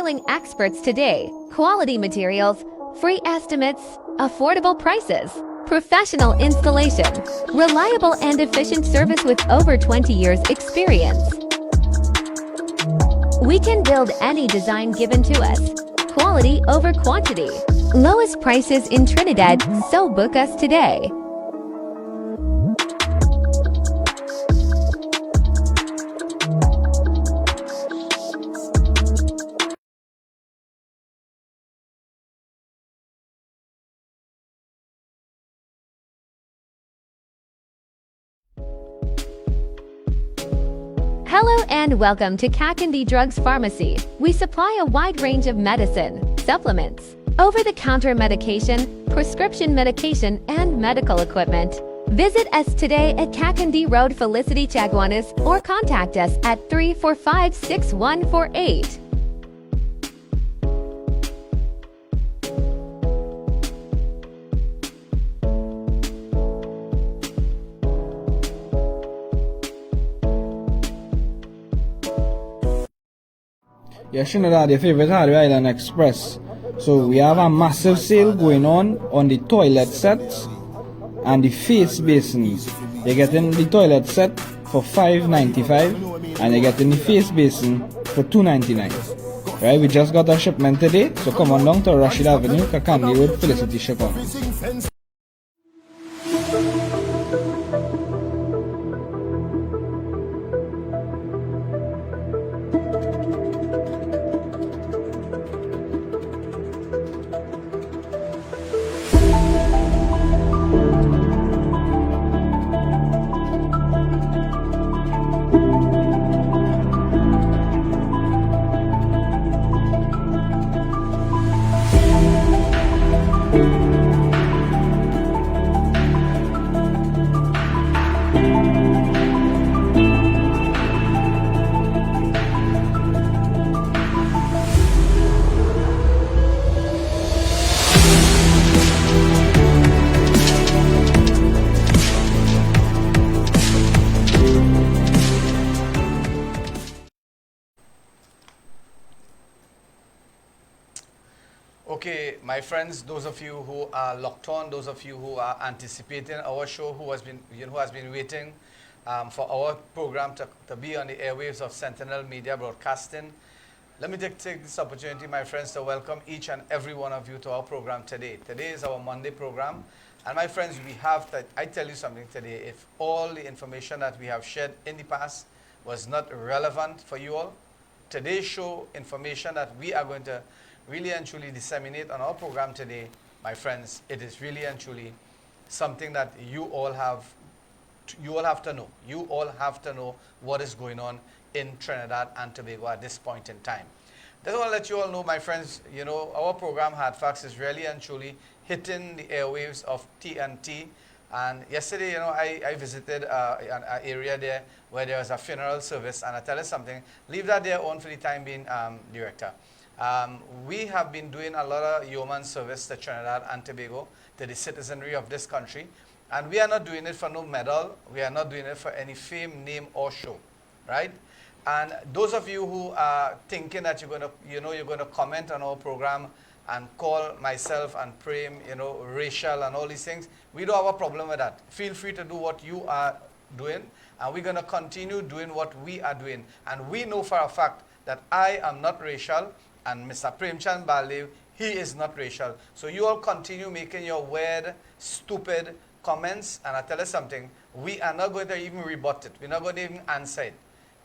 styling experts today. Quality materials, free estimates, affordable prices, professional installation, reliable and efficient service with over 20 years experience. We can build any design given to us. Quality over quantity. Lowest prices in Trinidad, so book us today. Hello and welcome to Kakandi Drugs Pharmacy. We supply a wide range of medicine, supplements, over-the-counter medication, prescription medication, and medical equipment. Visit us today at Kakandi Road, Felicity, Chaguanas, or contact us at 345-6148. Yeah, Trinidad, your favorite Hardy Island Express. So we have a massive sale going on the toilet sets and the face basins. You're getting the toilet set for $5.95 and you're getting the face basin for $2.99. Right, we just got a shipment today, so come on down to Rashid Avenue, Kakandi Road, Felicity, Chaguanas. Okay, my friends, those of you who are locked on, those of you who are anticipating our show, who has been waiting for our program to be on the airwaves of Sentinel Media Broadcasting, let me take this opportunity, my friends, to welcome each and every one of you to our program today. Today is our Monday program, and my friends, I tell you something today. If all the information that we have shared in the past was not relevant for you all, today's show information that we are going to really and truly disseminate on our program today, my friends, it is really and truly something that you all have to know. You all have to know what is going on in Trinidad and Tobago at this point in time. Just want to let you all know, my friends, our program Hardfacts is really and truly hitting the airwaves of TNT. And yesterday, I visited an area there where there was a funeral service, and I tell you something, leave that there on for the time being, Director. We have been doing a lot of yeoman service to Trinidad and Tobago, to the citizenry of this country, and we are not doing it for no medal. We are not doing it for any fame, name, or show, right? And those of you who are thinking that you're going to comment on our program and call myself and Prem, racial and all these things, we don't have a problem with that. Feel free to do what you are doing, and we're going to continue doing what we are doing. And we know for a fact that I am not racial, and Mr. Premchand Balev, he is not racial. So you all continue making your weird, stupid comments, and I tell you something, we are not going to even rebut it. We're not going to even answer it,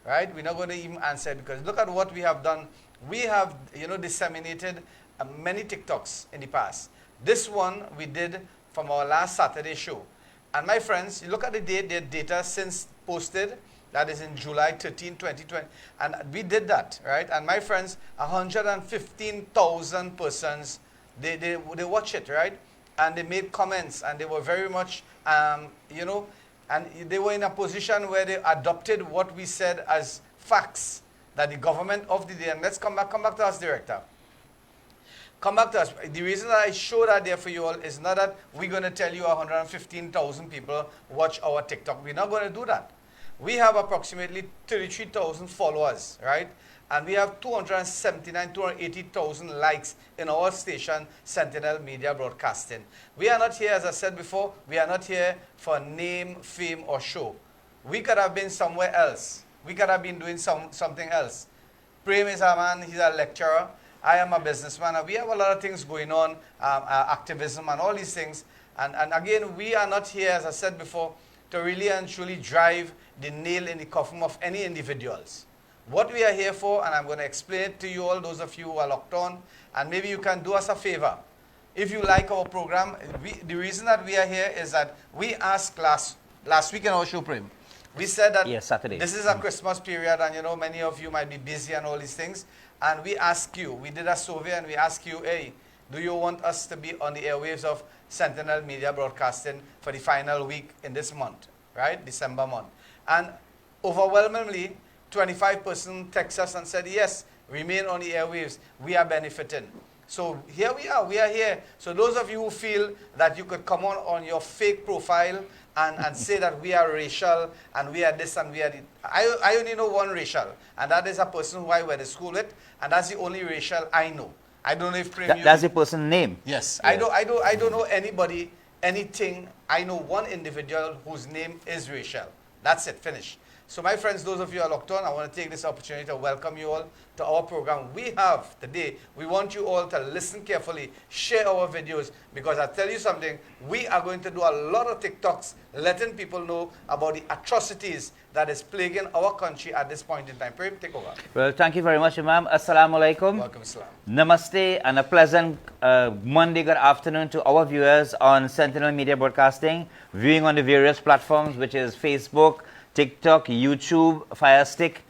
right? We're not going to even answer it, because look at what we have done. We have, disseminated many TikToks in the past. This one we did from our last Saturday show. And my friends, you look at the data since posted, that is in July 13, 2020. And we did that, right? And my friends, 115,000 persons, they watch it, right? And they made comments, and they were very much, and they were in a position where they adopted what we said as facts, that the government of the day, and let's come back to us, Director. Come back to us. The reason that I show that there for you all is not that we're going to tell you 115,000 people watch our TikTok. We're not going to do that. We have approximately 33,000 followers, right? and we have 280,000 likes in our station, Sentinel Media Broadcasting. We are not here, as I said before, we are not here for name, fame, or show. We could have been somewhere else. We could have been doing something else. Prem is a man, he's a lecturer. I am a businessman, and we have a lot of things going on, activism and all these things. And again, we are not here, as I said before, to really and truly drive the nail in the coffin of any individuals. What we are here for, and I'm going to explain it to you all, those of you who are locked on, and maybe you can do us a favor. If you like our program, the reason that we are here is that we asked last week in our show, Prem, we said that Saturday. This is a Christmas period, and many of you might be busy and all these things, and we asked you, we did a survey and we asked you, hey, do you want us to be on the airwaves of Sentinel Media Broadcasting for the final week in this month, right, December month? And overwhelmingly, 25% text us and said, yes, remain on the airwaves, we are benefiting. So here we are here. So those of you who feel that you could come on your fake profile and say that we are racial and we are this and we are the, I only know one racial, and that is a person who I went to school with, and that's the only racial I know. I don't know if that's the person's name. Yes. I don't know anybody, anything. I know one individual whose name is Rachel. That's it, finished. So my friends, those of you who are locked on, I want to take this opportunity to welcome you all to our program. We have today, we want you all to listen carefully, share our videos, because I'll tell you something, we are going to do a lot of TikToks letting people know about the atrocities that is plaguing our country at this point in time. Prem, take over. Well, thank you very much, Imam. Assalamu alaikum. Welcome, Islam. Namaste, and a pleasant Monday good afternoon to our viewers on Sentinel Media Broadcasting, viewing on the various platforms, which is Facebook, TikTok, YouTube, Fire Stick,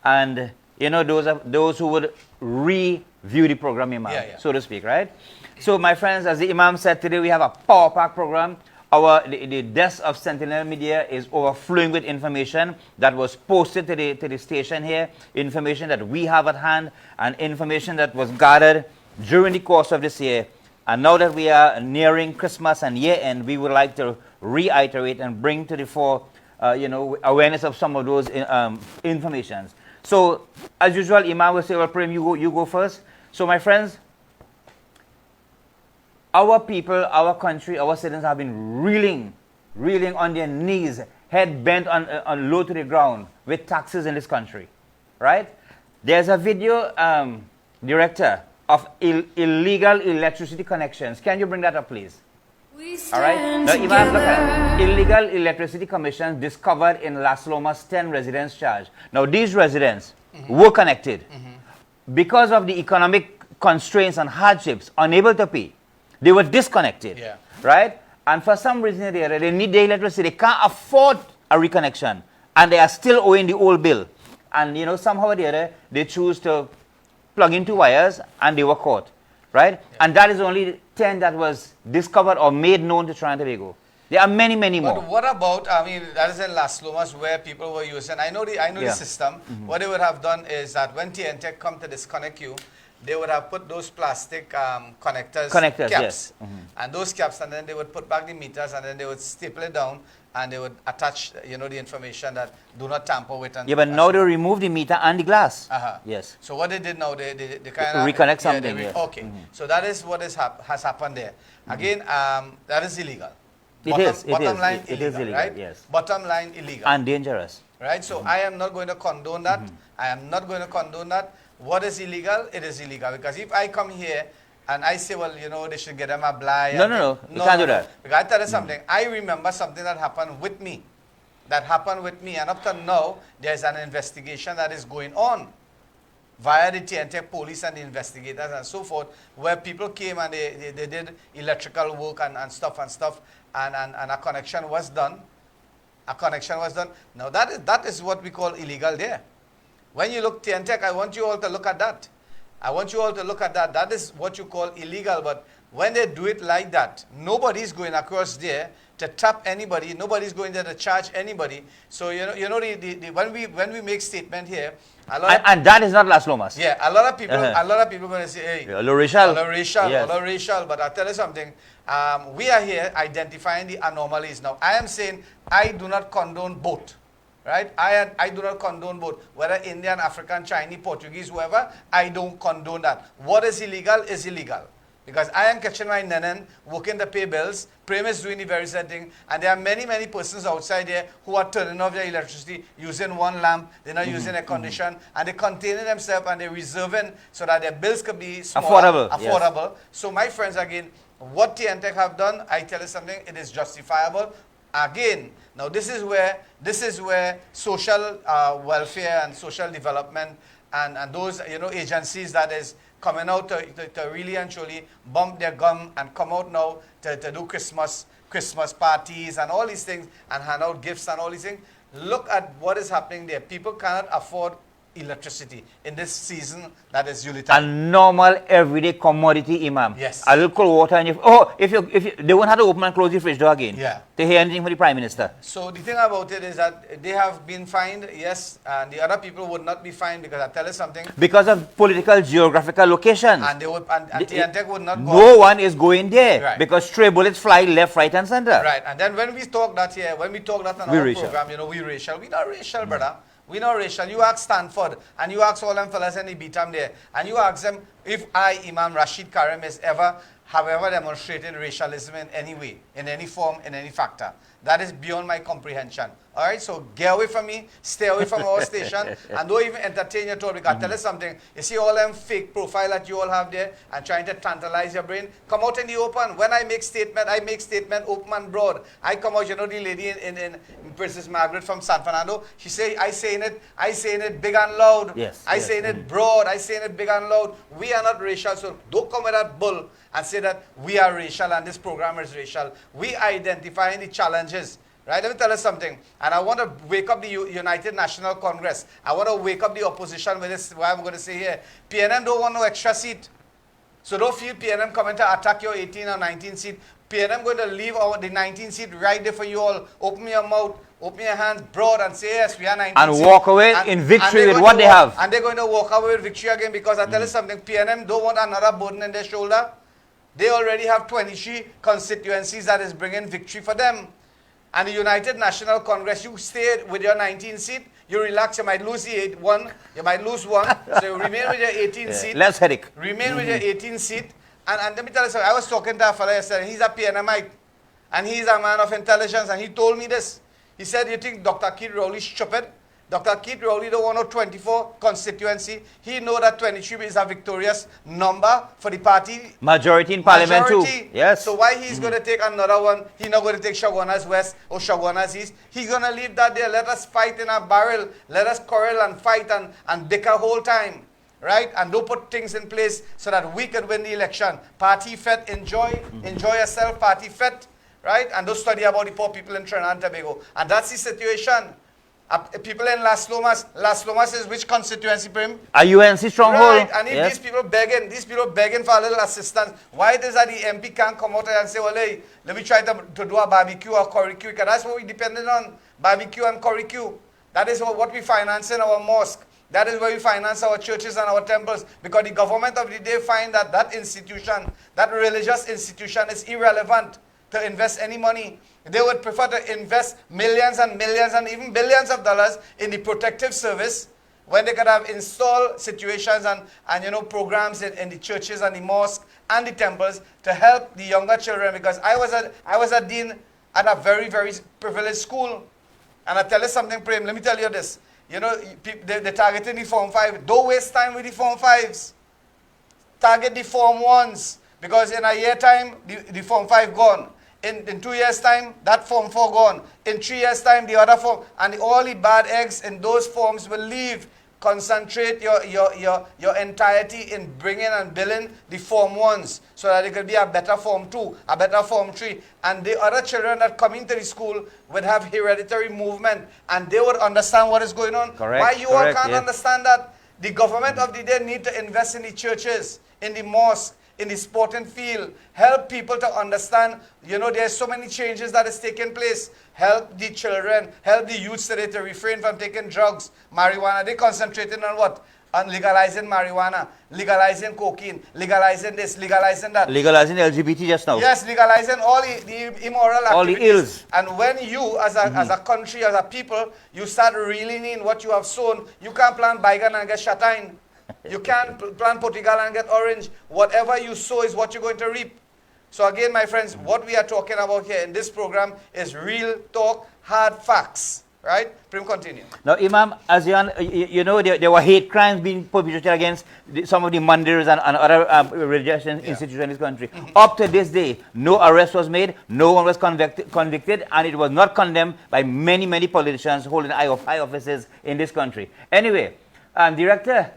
and those who would review the program, Imam, so to speak, right? So, my friends, as the Imam said, today we have a power-packed program. The desk of Sentinel Media is overflowing with information that was posted to the station here, information that we have at hand, and information that was gathered during the course of this year. And now that we are nearing Christmas and year-end, we would like to reiterate and bring to the fore awareness of some of those informations. So, as usual, Imam will say, well, Prem, you go first. So, my friends, our people, our country, our citizens have been reeling on their knees, head bent on low to the ground with taxes in this country, right? There's a video director of illegal electricity connections. Can you bring that up, please? All right. Now, Imam, look at illegal electricity commissions discovered in Las Lomas 10 residents charged. Now, these residents were connected. Because of the economic constraints and hardships, unable to pay, they were disconnected. Right? And for some reason, they need the electricity. They can't afford a reconnection. And they are still owing the old bill. And, somehow or the other, they choose to plug into wires and they were caught. Right? And that is only 10 that was discovered or made known to Trinidad and Tobago. There are many, many more. But what about, that is in Las Lomas where people were using, I know the system. What they would have done is that when TNTech come to disconnect you, they would have put those plastic connectors caps. Yes. And those caps, and then they would put back the meters, and then they would staple it down, and they would attach, the information that do not tamper with. And but now they remove the meter and the glass. Yes. So what they did now, they kind of reconnect something. Okay. So that is what has happened there. Again, that is illegal. It is illegal, right? Yes. Bottom line, illegal. And dangerous. Right? So I am not going to condone that. I am not going to condone that. What is illegal? It is illegal. Because if I come here and I say, well, they should get them a blind. No. You can't do that. Because I tell you something. I remember something that happened with me. And up to now, there's an investigation that is going on via the TNTech police and the investigators and so forth, where people came and they did electrical work and stuff, and a connection was done. Now that is what we call illegal there. When you look TNTech, I want you all to look at that. That is what you call illegal. But when they do it like that, nobody's going across there to tap anybody. Nobody's going there to charge anybody. So when we make statement here, and that is not Las Lomas. Yeah, a lot of people are going to say, hey, hello racial. But I tell you something. We are here identifying the anomalies. Now, I am saying I do not condone both. right? I do not condone both. Whether Indian, African, Chinese, Portuguese, whoever, I don't condone that. What is illegal is illegal. Because I am catching my nanan, working to pay bills, Prem is doing the very same thing, and there are many, many persons outside there who are turning off their electricity, using one lamp, they're not using air condition, and they're containing themselves and they're reserving so that their bills could be smaller, affordable. Yes. So my friends, again, what TNTech have done, I tell you something, it is justifiable. Again, now this is where social welfare and social development and those agencies that is coming out to really and truly bump their gum and come out now to do Christmas parties and all these things and hand out gifts and all these things. Look at what is happening there. People cannot afford electricity in this season that is Yuletide. A normal everyday commodity, Imam. Yes. A little cold water and if you they won't have to open and close the fridge door again. Yeah. To hear anything from the Prime Minister. So the thing about it is that they have been fined, yes, and the other people would not be fined because I tell you something. Because of political geographical locations. And they would and TNTech would not go. No one is going there. Right. Because stray bullets fly left, right and center. Right. And then when we talk that here, when we talk that on our program, we racial. We not racial, brother. We not racial. You ask Stanford and you ask all them fellas and they beat them there. And you ask them if Imam Rashid Karim have ever demonstrated racialism in any way, in any form, in any factor. That is beyond my comprehension. All right, so get away from me, stay away from our station, and don't even entertain your thought. Because I tell you something, you see all them fake profile that you all have there and trying to tantalize your brain, come out in the open. When I make statement open and broad. I come out, the lady in Princess Margaret from San Fernando, she say, I saying it big and loud. Yes. I saying it broad, I saying it big and loud. We are not racial, so don't come with that bull and say that we are racial and this program is racial. We identify the challenges. Right, let me tell you something, and I want to wake up the United National Congress. I want to wake up the opposition with this, what I'm going to say here. PNM don't want no extra seat. So don't feel PNM coming to attack your 18 or 19 seat. PNM going to leave the 19 seat right there for you all. Open your mouth, open your hands broad and say, yes, we are 19 and seat. walk away in victory with what they have. And they're going to walk away with victory again because I tell you something, PNM don't want another burden in their shoulder. They already have 23 constituencies that is bringing victory for them. And the United National Congress, you stay with your 19 seat, you relax, you might lose the one, you might lose one, so you remain with your 18 seat. Less headache. Remain with your 18 seat. And let me tell you something, I was talking to a fellow yesterday, he's a PNMite, and he's a man of intelligence, and he told me this. He said, you think Dr. Keith Rowley is stupid? Dr. Keith Rowley don't want no 24 constituency. He know that 23 is a victorious number for the party. Majority in parliament too. Yes. So why he's going to take another one? He's not going to take Chaguanas West or Chaguanas East. He's going to leave that there. Let us fight in a barrel. Let us quarrel and fight and bicker whole time. Right? And don't put things in place so that we can win the election. Party fet, enjoy yourself, party fet. Right? And don't study about the poor people in Trinidad and Tobago. And that's the situation. People in Las Lomas is which constituency, Prim? A UNC stronghold. Right, and if these people begging for a little assistance, why it is that the MP can't come out and say, well, hey, let me try to do a barbecue or curricue, because that's what we depended on, barbecue and curricue. That is what we finance in our mosque. That is where we finance our churches and our temples, because the government of the day find that that institution, that religious institution is irrelevant to invest any money. They would prefer to invest millions and millions and even billions of dollars in the protective service when they could have installed situations and programs in the churches and the mosques and the temples to help the younger children. Because I was a dean at a very, very privileged school. And I tell you something, Prem, let me tell you this. They're targeting the Form 5. Don't waste time with the Form 5s. Target the Form 1s. Because in a year time, the Form 5 gone. In 2 years' time, that Form 4 gone. In 3 years' time, the other form. And all the bad eggs in those forms will leave. Concentrate your entirety in bringing and building the Form 1s so that it could be a better Form 2, a better Form 3. And the other children that come into the school would have hereditary movement and they would understand what is going on. Correct, Why you all can't understand that? The government of the day need to invest in the churches, in the mosque, in the sporting field, help people to understand, there's so many changes that is taking place. Help the children, help the youths today to refrain from taking drugs, marijuana. They concentrating on what? on legalizing marijuana, legalizing cocaine, legalizing this, legalizing that. Legalizing LGBT just now. Yes, legalizing all the immoral activities. All the ills. And when you, as a country, as a people, you start reeling in what you have sown, you can't plant bygone and get shatine. You can't plant Portugal and get orange. Whatever you sow is what you're going to reap. So again, my friends, what we are talking about here in this program is real talk, hard facts. Right? Prim, continue. Now, Imam, as you know, there were hate crimes being perpetrated against some of the mandirs and other religious institutions in this country. Up to this day, no arrest was made, no one was convicted, and it was not condemned by many politicians holding high offices in this country. Anyway, Director,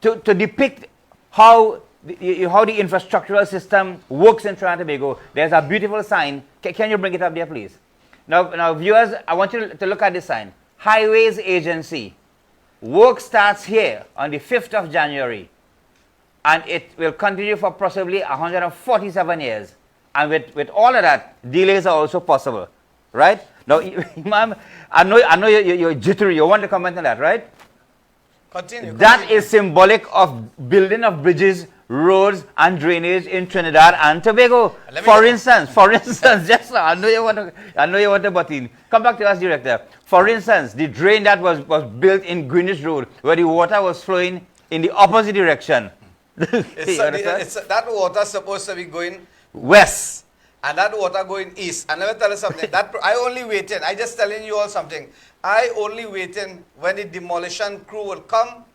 to depict how the infrastructural system works in Trinidad and Tobago, there's a beautiful sign. Can you bring it up there, please? Now, viewers, I want you to look at this sign. Highways Agency. Work starts here on the 5th of January. And it will continue for possibly 147 years. And with all of that, delays are also possible. Right? Now, Imam, I know you're jittery. You want to comment on that, right? Continue. That is symbolic of building of bridges, roads, and drainage in Trinidad and Tobago. For instance, just now, I know you want to butt in. Come back to us, Director. For instance, the drain that was built in Greenwich Road, where the water was flowing in the opposite direction. That water supposed to be going west. And that water going east. And let me tell you something. That I only waiting. I just telling you all something. I only waiting when the demolition crew will come,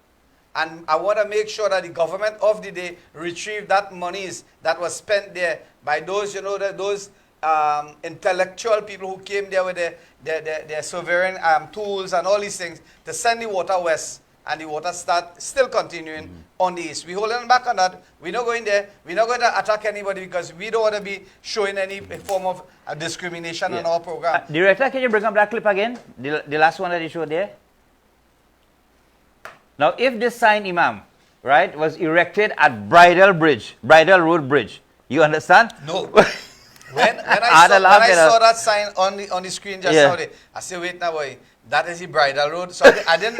and I want to make sure that the government of the day retrieve that monies that was spent there by those, those intellectual people who came there with their sovereign tools and all these things to send the water west, and the water still continuing on the east. We're holding back on that. We're not going there. We're not going to attack anybody because we don't want to be showing any form of discrimination on our program. Director, can you bring up that clip again? The last one that you showed there? Now, if this sign, Imam, right, was erected at Bridal Road Bridge, you understand? No. When I saw that sign on the screen just now, I said, wait now, boy. That is the Bridal Road. So I didn't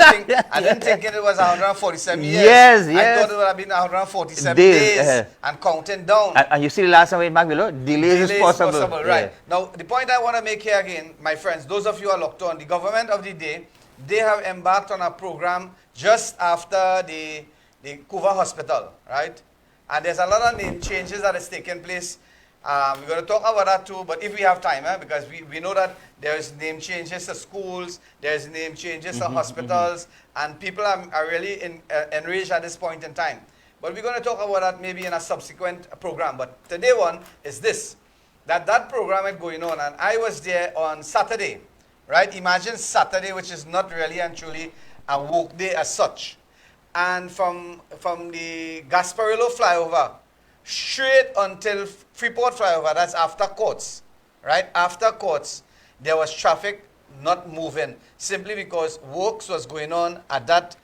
think it was 147 years. Yes. I thought it would have been 147 days and counting down. And you see the last one in mark below? Delays is possible. Right. Now, the point I want to make here again, my friends, those of you who are locked on, the government of the day, they have embarked on a program just after the Kuva Hospital, right? And there's a lot of name changes that is taking place. We're going to talk about that too, but if we have time, because we know that there's name changes to schools, there's name changes to hospitals, and people are really enraged at this point in time. But we're going to talk about that maybe in a subsequent program. But today one is this, that program is going on, and I was there on Saturday, right? Imagine Saturday, which is not really and truly a work day as such. And from the Gasparillo flyover, straight until Freeport flyover, that's after Courts, right? After Courts, there was traffic not moving simply because works was going on at that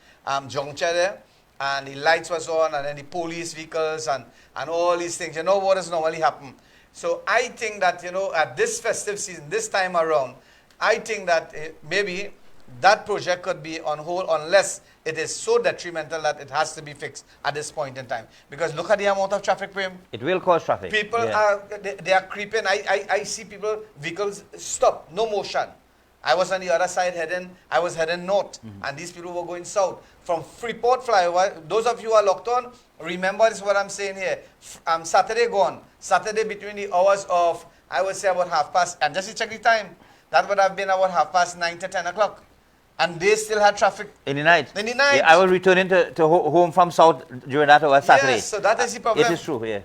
juncture there, and the lights was on, and then the police vehicles and all these things. You know what has normally happened. So I think that, at this festive season, this time around, I think that maybe that project could be on hold unless it is so detrimental that it has to be fixed at this point in time. Because look at the amount of traffic, Prem. It will cause traffic. People they are creeping. I see vehicles stop, no motion. I was on the other side I was heading north, and these people were going south. From Freeport flyover, those of you who are locked on, remember this is what I'm saying here. Saturday gone. Saturday between the hours of, I would say about 9:30, and just to check the time, that would have been about 9:30 to 10 o'clock. And they still had traffic. In the night? In the night. Yeah, I was returning to home from south during that hour Saturday. Yes, so that is the problem. It is true, yeah.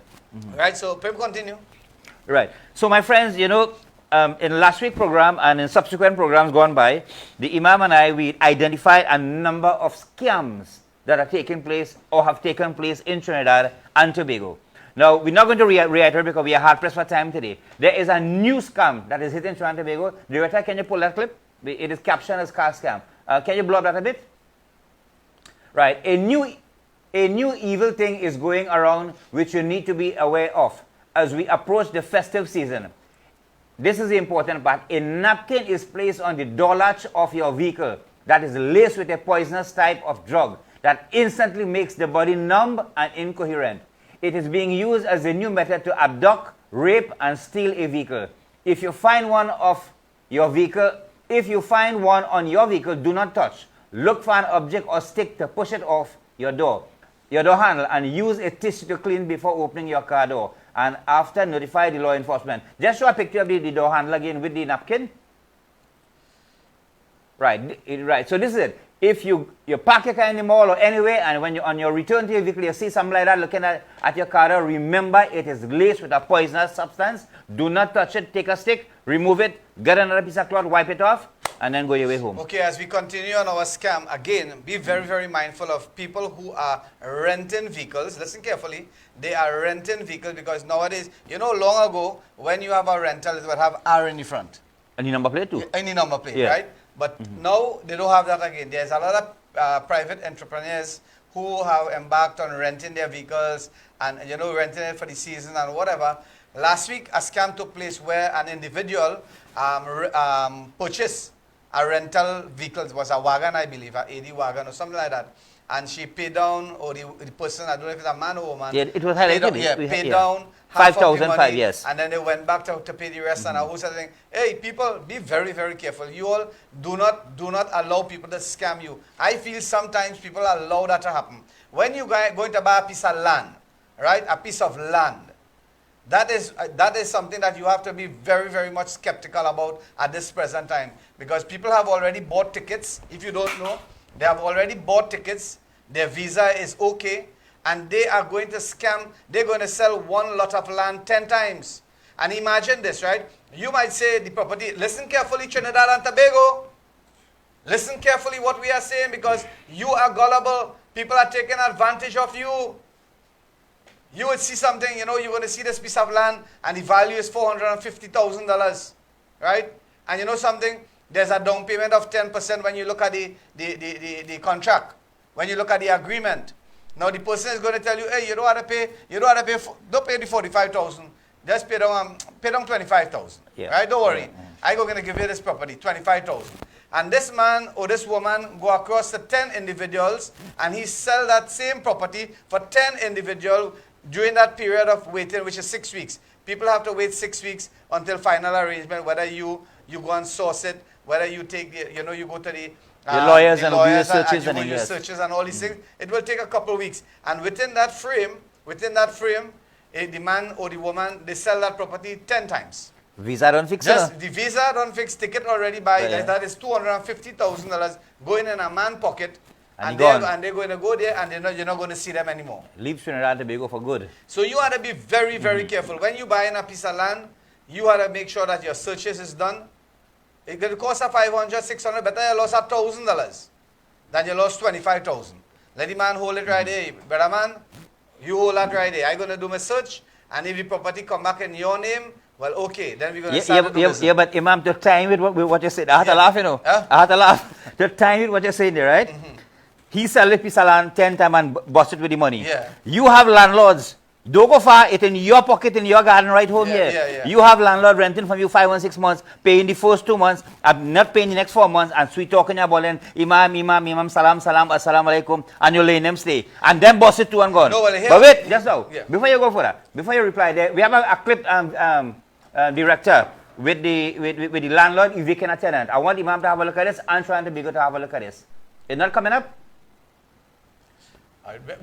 Right, so Pep, continue. Right. So my friends, in last week's program and in subsequent programs gone by, the Imam and I, we identified a number of scams that are taking place or have taken place in Trinidad and Tobago. Now, we're not going to reiterate because we are hard pressed for time today. There is a new scam that is hitting Trinidad and Tobago. Director, can you pull that clip? It is captioned as car scam. Can you blow up that a bit? Right. A new evil thing is going around which you need to be aware of as we approach the festive season. This is the important part. A napkin is placed on the door latch of your vehicle that is laced with a poisonous type of drug that instantly makes the body numb and incoherent. It is being used as a new method to abduct, rape, and steal a vehicle. If you find one on your vehicle, do not touch. Look for an object or stick to push it off your door handle, and use a tissue to clean before opening your car door. And after, notify the law enforcement. Just show a picture of the door handle again with the napkin. Right. So this is it. If you park your car in the mall or anywhere, and when you're on your return to your vehicle, you see something like that looking at your car door, remember it is laced with a poisonous substance. Do not touch it. Take a stick, remove it, get another piece of cloth, wipe it off, and then go your way home. Okay, as we continue on our scam, again, be very, very mindful of people who are renting vehicles. Listen carefully. They are renting vehicles because nowadays, long ago, when you have a rental, it would have R in the front. Any number plate too? Any number plate, right? But now they don't have that again. There's a lot of private entrepreneurs who have embarked on renting their vehicles and, renting it for the season and whatever. Last week, a scam took place where an individual purchased a rental vehicle. It was a wagon, I believe, an 80 wagon or something like that. And she paid down, or the person, I don't know if it's a man or woman. Yeah, it was highlighted. Paid down half of the money, yes. and then they went back to pay the rest and a whole set of thing. Hey, people, be very, very careful. You all do not allow people to scam you. I feel sometimes people allow that to happen. When you going to buy a piece of land, right, a piece of land, that is something that you have to be very, very much skeptical about at this present time, because people have already bought tickets. If you don't know, they have already bought tickets. Their visa is okay. And they are going to scam. They're going to sell one lot of land 10 times. And imagine this, right? You might say the property, listen carefully, Trinidad and Tobago. Listen carefully what we are saying, because you are gullible. People are taking advantage of you. You would see something, you're going to see this piece of land and the value is $450,000, right? And you know something? There's a down payment of 10% when you look at the contract, when you look at the agreement. Now the person is going to tell you, hey, you don't have to pay, don't pay the 45,000, just pay down 25,000, right? Don't worry, I'm going to give you this property, 25,000. And this man or this woman go across to 10 individuals and he sell that same property for 10 individuals during that period of waiting, which is 6 weeks. People have to wait 6 weeks until final arrangement, whether you go and source it, whether you take you go to the lawyers and searches and all these things. It will take a couple of weeks. And within that frame, the man or the woman, they sell that property 10 times. Visa don't fix it. The visa don't fix, ticket already buy. That is $250,000 going in a man's pocket. And they're going to go there and you're not going to see them anymore. Leave Trinidad and Tobago for good. So you have to be very, very careful. When you buy in a piece of land, you have to make sure that your searches is done. It could cost $500, $600, better you lost $1,000 than you lost $25,000. Let the man hold it right there. Brother man, you hold that right there. I'm going to do my search, and if the property come back in your name, well, okay, then we're going to start the business. Yeah, but Imam, to time with what you said, I had to laugh, I had to laugh. To time with what you're saying there, right? He sell a piece of land 10 times and bust it with the money. Yeah. You have landlords. Don't go far, it's in your pocket, in your garden, right home here. Yeah. You have landlord renting from you 5 and 6 months, paying the first 2 months, and not paying the next 4 months, and sweet talking about them, Imam, salam, assalamu alaikum, and you're laying them stay. And then boss it to and gone. No, well, but wait, just now, before you go for that, before you reply there, we have a clip, director, with the landlord evicting a tenant. I want Imam to have a look at this, and trying to be good to have a look at this. It's not coming up?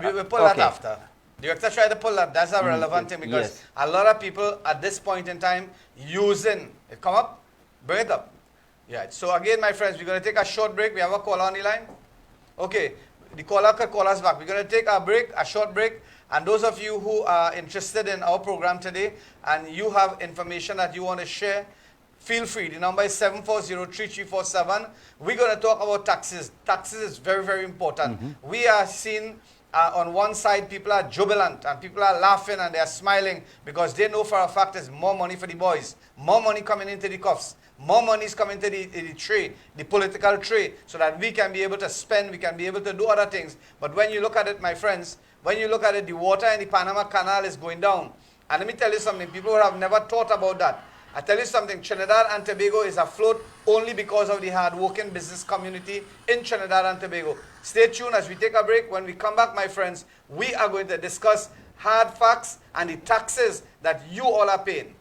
We'll pull that after. Director try to pull that. That's a relevant thing, because a lot of people at this point in time using it. Come up, bring it up. Yeah. So again, my friends, we're going to take a short break. We have a caller on the line. Okay, the caller could call us back. We're going to take a short break. And those of you who are interested in our program today and you have information that you want to share, feel free. The number is 740-3347. We're going to talk about taxes. Taxes is very, very important. We are seeing on one side, people are jubilant and people are laughing and they are smiling because they know for a fact there's more money for the boys, more money coming into the coffers, more money is coming to the trade, the political trade, so that we can be able to spend, we can be able to do other things. But when you look at it, my friends, when you look at it, the water in the Panama Canal is going down. And let me tell you something, people have never thought about that. I tell you something, Trinidad and Tobago is afloat only because of the hard-working business community in Trinidad and Tobago. Stay tuned as we take a break. When we come back, my friends, we are going to discuss hard facts and the taxes that you all are paying.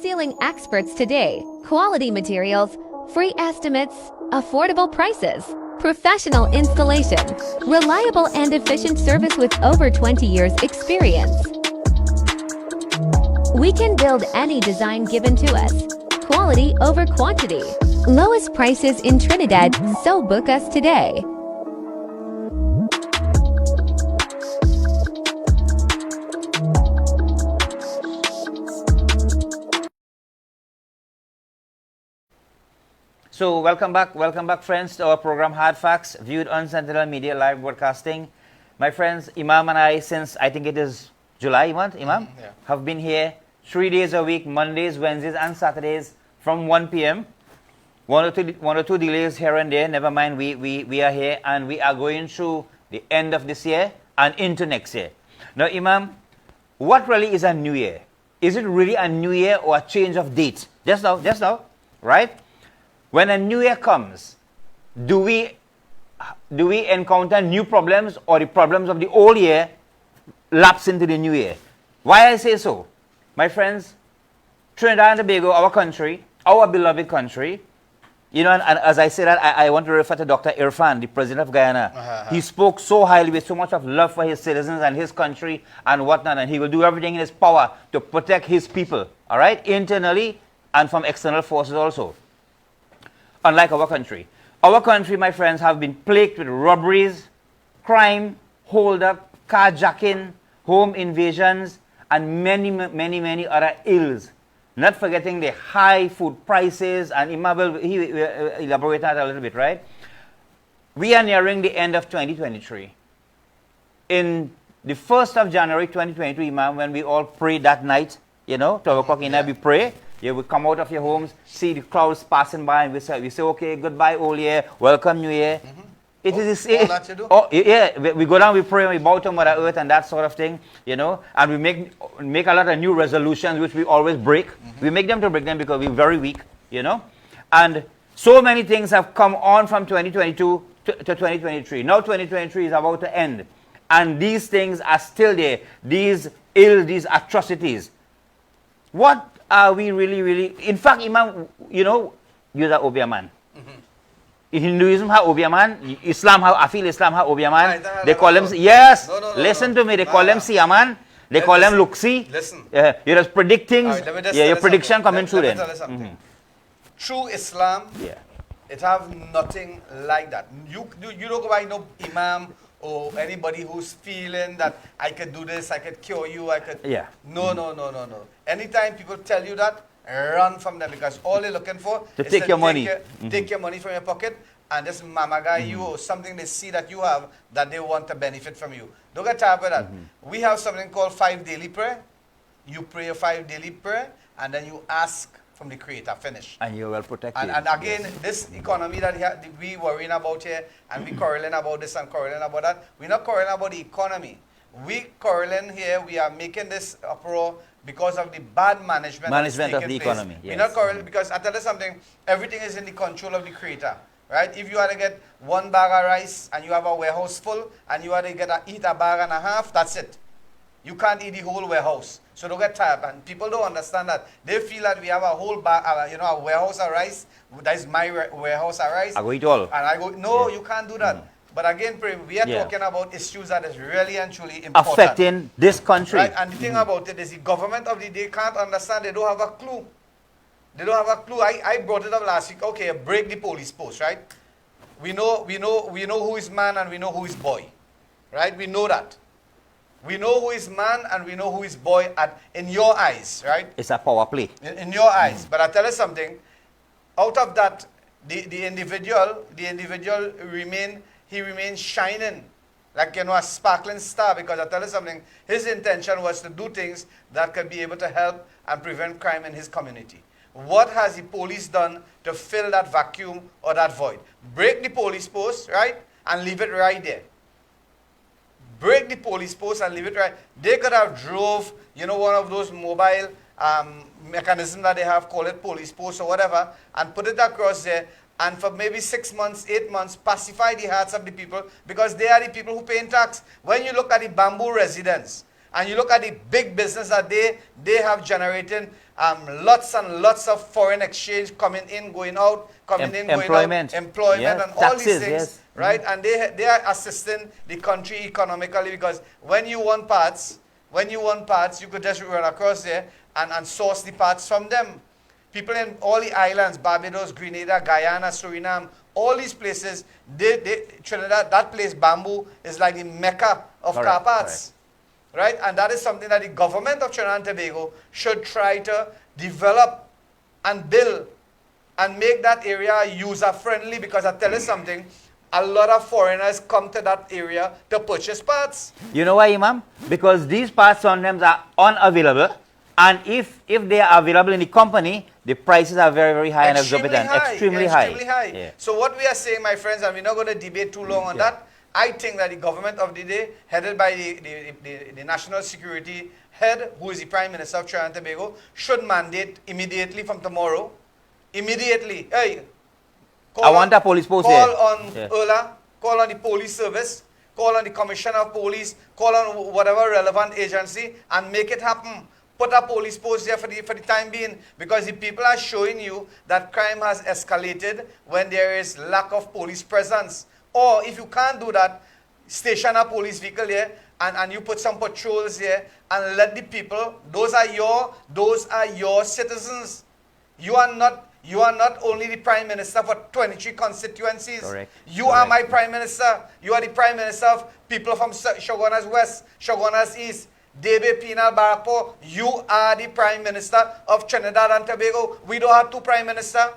ceiling experts today. Quality materials, free estimates, affordable prices, professional installation, reliable and efficient service with over 20 years experience. We can build any design given to us. Quality over quantity. Lowest prices in Trinidad, so book us today. So welcome back friends to our program Hardfacts, viewed on Sentinel Media Live Broadcasting. My friends, Imam and I, since I think it is July month, Imam, Yeah. have been here 3 days a week, Mondays, Wednesdays and Saturdays from 1 p.m. One or two delays here and there, never mind, we are here and we are going through the end of this year and into next year. Now Imam, what really is a new year? Is it really a new year or a change of date? Just now, right? When a new year comes, do we encounter new problems, or the problems of the old year lapse into the new year? Why I say so? My friends, Trinidad and Tobago, our country, our beloved country, you know, and as I say that, I want to refer to Dr. Irfan, the president of Guyana. He spoke so highly with so much of love for his citizens and his country and whatnot, and he will do everything in his power to protect his people, all right, internally and from external forces also. Unlike our country, my friends, have been plagued with robberies, crime, hold-up, carjacking, home invasions, and many other ills. Not forgetting the high food prices, and Imam will elaborate that a little bit, right? We are nearing the end of 2023. In the 1st of January 2023, Imam, when we all pray that night, you know, 12 o'clock in the night we pray, you will come out of your homes, see the crowds passing by, and we say okay, goodbye old year, welcome new year. It is all that you do? Oh, yeah, we go down, we pray, we bow to Mother Earth and that sort of thing, you know, and we make a lot of new resolutions which we always break. We make them to break them because we're very weak, you know. And so many things have come on from 2022 to 2023. Now 2023 is about to end. And these things are still there, these ills, these atrocities. What are we really, in fact, Imam, you know, you're the Obia man. Hinduism have Obia man, Islam have, I feel Islam have Obia man. They call them, yes, listen to me, they call them Siaman, they call them Luxi. Listen. You're just predicting, your prediction coming through then. True Islam, it have nothing like that. You don't go by no imam or anybody who's feeling that I could do this, I could cure you, I could. Yeah. No. Anytime people tell you that, run from them, because all they're looking for is take your money. Take your money from your pocket and just mamaga you or something they see that you have that they want to benefit from you. Don't get tired of that. We have something called 5 daily prayer. You pray your 5 daily prayer and then you ask from the Creator. Finish. And you're well protected. And again, this economy that we worrying about here, and we quarreling about this and quarreling about that, we're not quarreling about the economy. We quarreling here, we are making this uproar because of the bad management of the economy. Yes. We're not quarreling because I tell you something, everything is in the control of the Creator. Right? If you want to get 1 bag of rice and you have a warehouse full and you want to eat a bag and a half, that's it. You can't eat the whole warehouse. So don't get tired. And people don't understand that. They feel that we have a whole bag, a warehouse of rice. That is my warehouse of rice. I go eat all. And I go, no, you can't do that. But again, we are talking about issues that is really and truly important. Affecting this country. Right? And the thing about it is the government of the day can't understand. They don't have a clue. They don't have a clue. I brought it up last week. Okay, break the police post, right? We know who is man and we know who is boy. Right? We know that. We know who is man and we know who is boy in your eyes, right? It's a power play. In your eyes. But I tell you something, out of that, the individual remains shining like, a sparkling star, because I tell you something, his intention was to do things that could be able to help and prevent crime in his community. What has the police done to fill that vacuum or that void? Break the police post, right? And leave it right there. Break the police post and leave it right. They could have drove, one of those mobile mechanisms that they have, call it police post or whatever, and put it across there, and for maybe 6 months, 8 months, pacify the hearts of the people, because they are the people who pay tax. When you look at the bamboo residence, And you look at the big business that they have generated lots and lots of foreign exchange coming in, going out, employment. employment Yes. and all Taxes, these things, yes. right? And they are assisting the country economically, because when you want parts, you could just run across there and source the parts from them. People in all the islands, Barbados, Grenada, Guyana, Suriname, all these places, Trinidad, that place, Bamboo, is like the mecca of car parts. Right? And that is something that the government of Trinidad and Tobago should try to develop and build and make that area user-friendly, because I tell you something, a lot of foreigners come to that area to purchase parts. You know why, Imam? Because these parts sometimes are unavailable, and if they are available in the company, the prices are very, very high and exorbitant. Extremely high. Yeah. So what we are saying, my friends, and we're not going to debate too long on that, I think that the government of the day, headed by the national security head, who is the Prime Minister of Trinidad and Tobago, should mandate immediately from tomorrow, hey, I want a police post here. Call on ERLA, call on the police service, call on the Commissioner of Police, call on whatever relevant agency, and make it happen. Put a police post there for the time being, because the people are showing you that crime has escalated when there is lack of police presence. Or if you can't do that, station a police vehicle here, and you put some patrols here, and let the people, those are your citizens. You are not only the Prime Minister for 23 constituencies. Correct. You are my Prime Minister. You are the Prime Minister of people from Shogunas West, Shogunas East, Debe, Penal, Barrapo. You are the Prime Minister of Trinidad and Tobago. We don't have two Prime Ministers.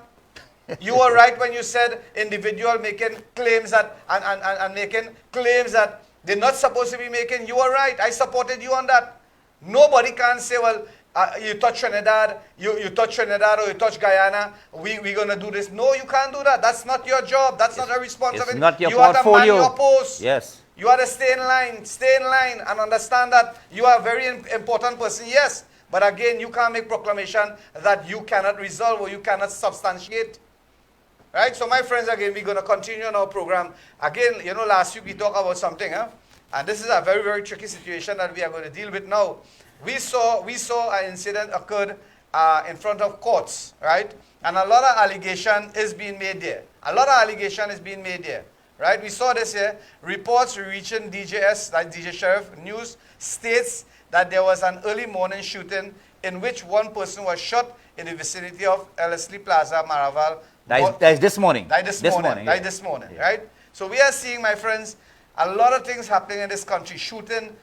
You were right when you said individual making claims that and making claims that they're not supposed to be making. You were right. I supported you on that. Nobody can say, well, you touch Trinidad, you touch Trinidad or you touch Guyana, we're going to do this. No, you can't do that. That's not your job. That's not a responsibility. It's not your you portfolio. You are to man your post. Yes. You are to stay in line and understand that you are a very important person, yes. But again, you can't make proclamation that you cannot resolve or you cannot substantiate. Right? So my friends, again, we're going to continue on our program. Again, last week we talked about something, and this is a very, very tricky situation that we are going to deal with now. We saw an incident occurred in front of courts, right? And a lot of allegation is being made there. Right? We saw this here. Reports reaching DJS, like DJ Sheriff News, states that there was an early morning shooting in which one person was shot in the vicinity of Ellerslie Plaza, Maraval. That is this morning. This morning, Yeah. right? So we are seeing, my friends, a lot of things happening in this country. Shooting,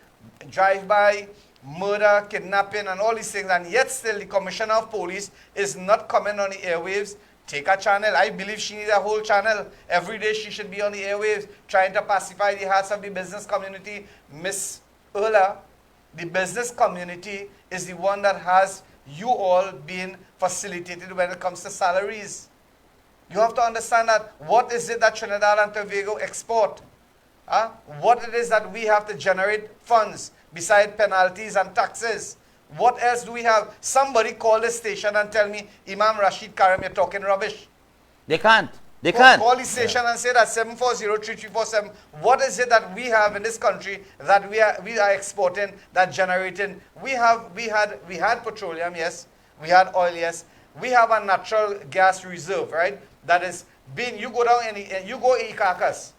drive-by, murder, kidnapping, and all these things. And yet still the Commissioner of Police is not coming on the airwaves. Take a channel. I believe she needs a whole channel. Every day she should be on the airwaves trying to pacify the hearts of the business community. Miss ERLA, the business community is the one that has you all being facilitated when it comes to salaries. You have to understand that what is it that Trinidad and Tobago export? What it is that we have to generate funds beside penalties and taxes. What else do we have? Somebody call the station and tell me, Imam Rashid Karim, you're talking rubbish. They can't. Call the station and say that 740-3347. What is it that we have in this country that we are exporting, that generating? We had petroleum, yes. We had oil, yes. We have a natural gas reserve, right? That is being, you go down and you go in Caracas,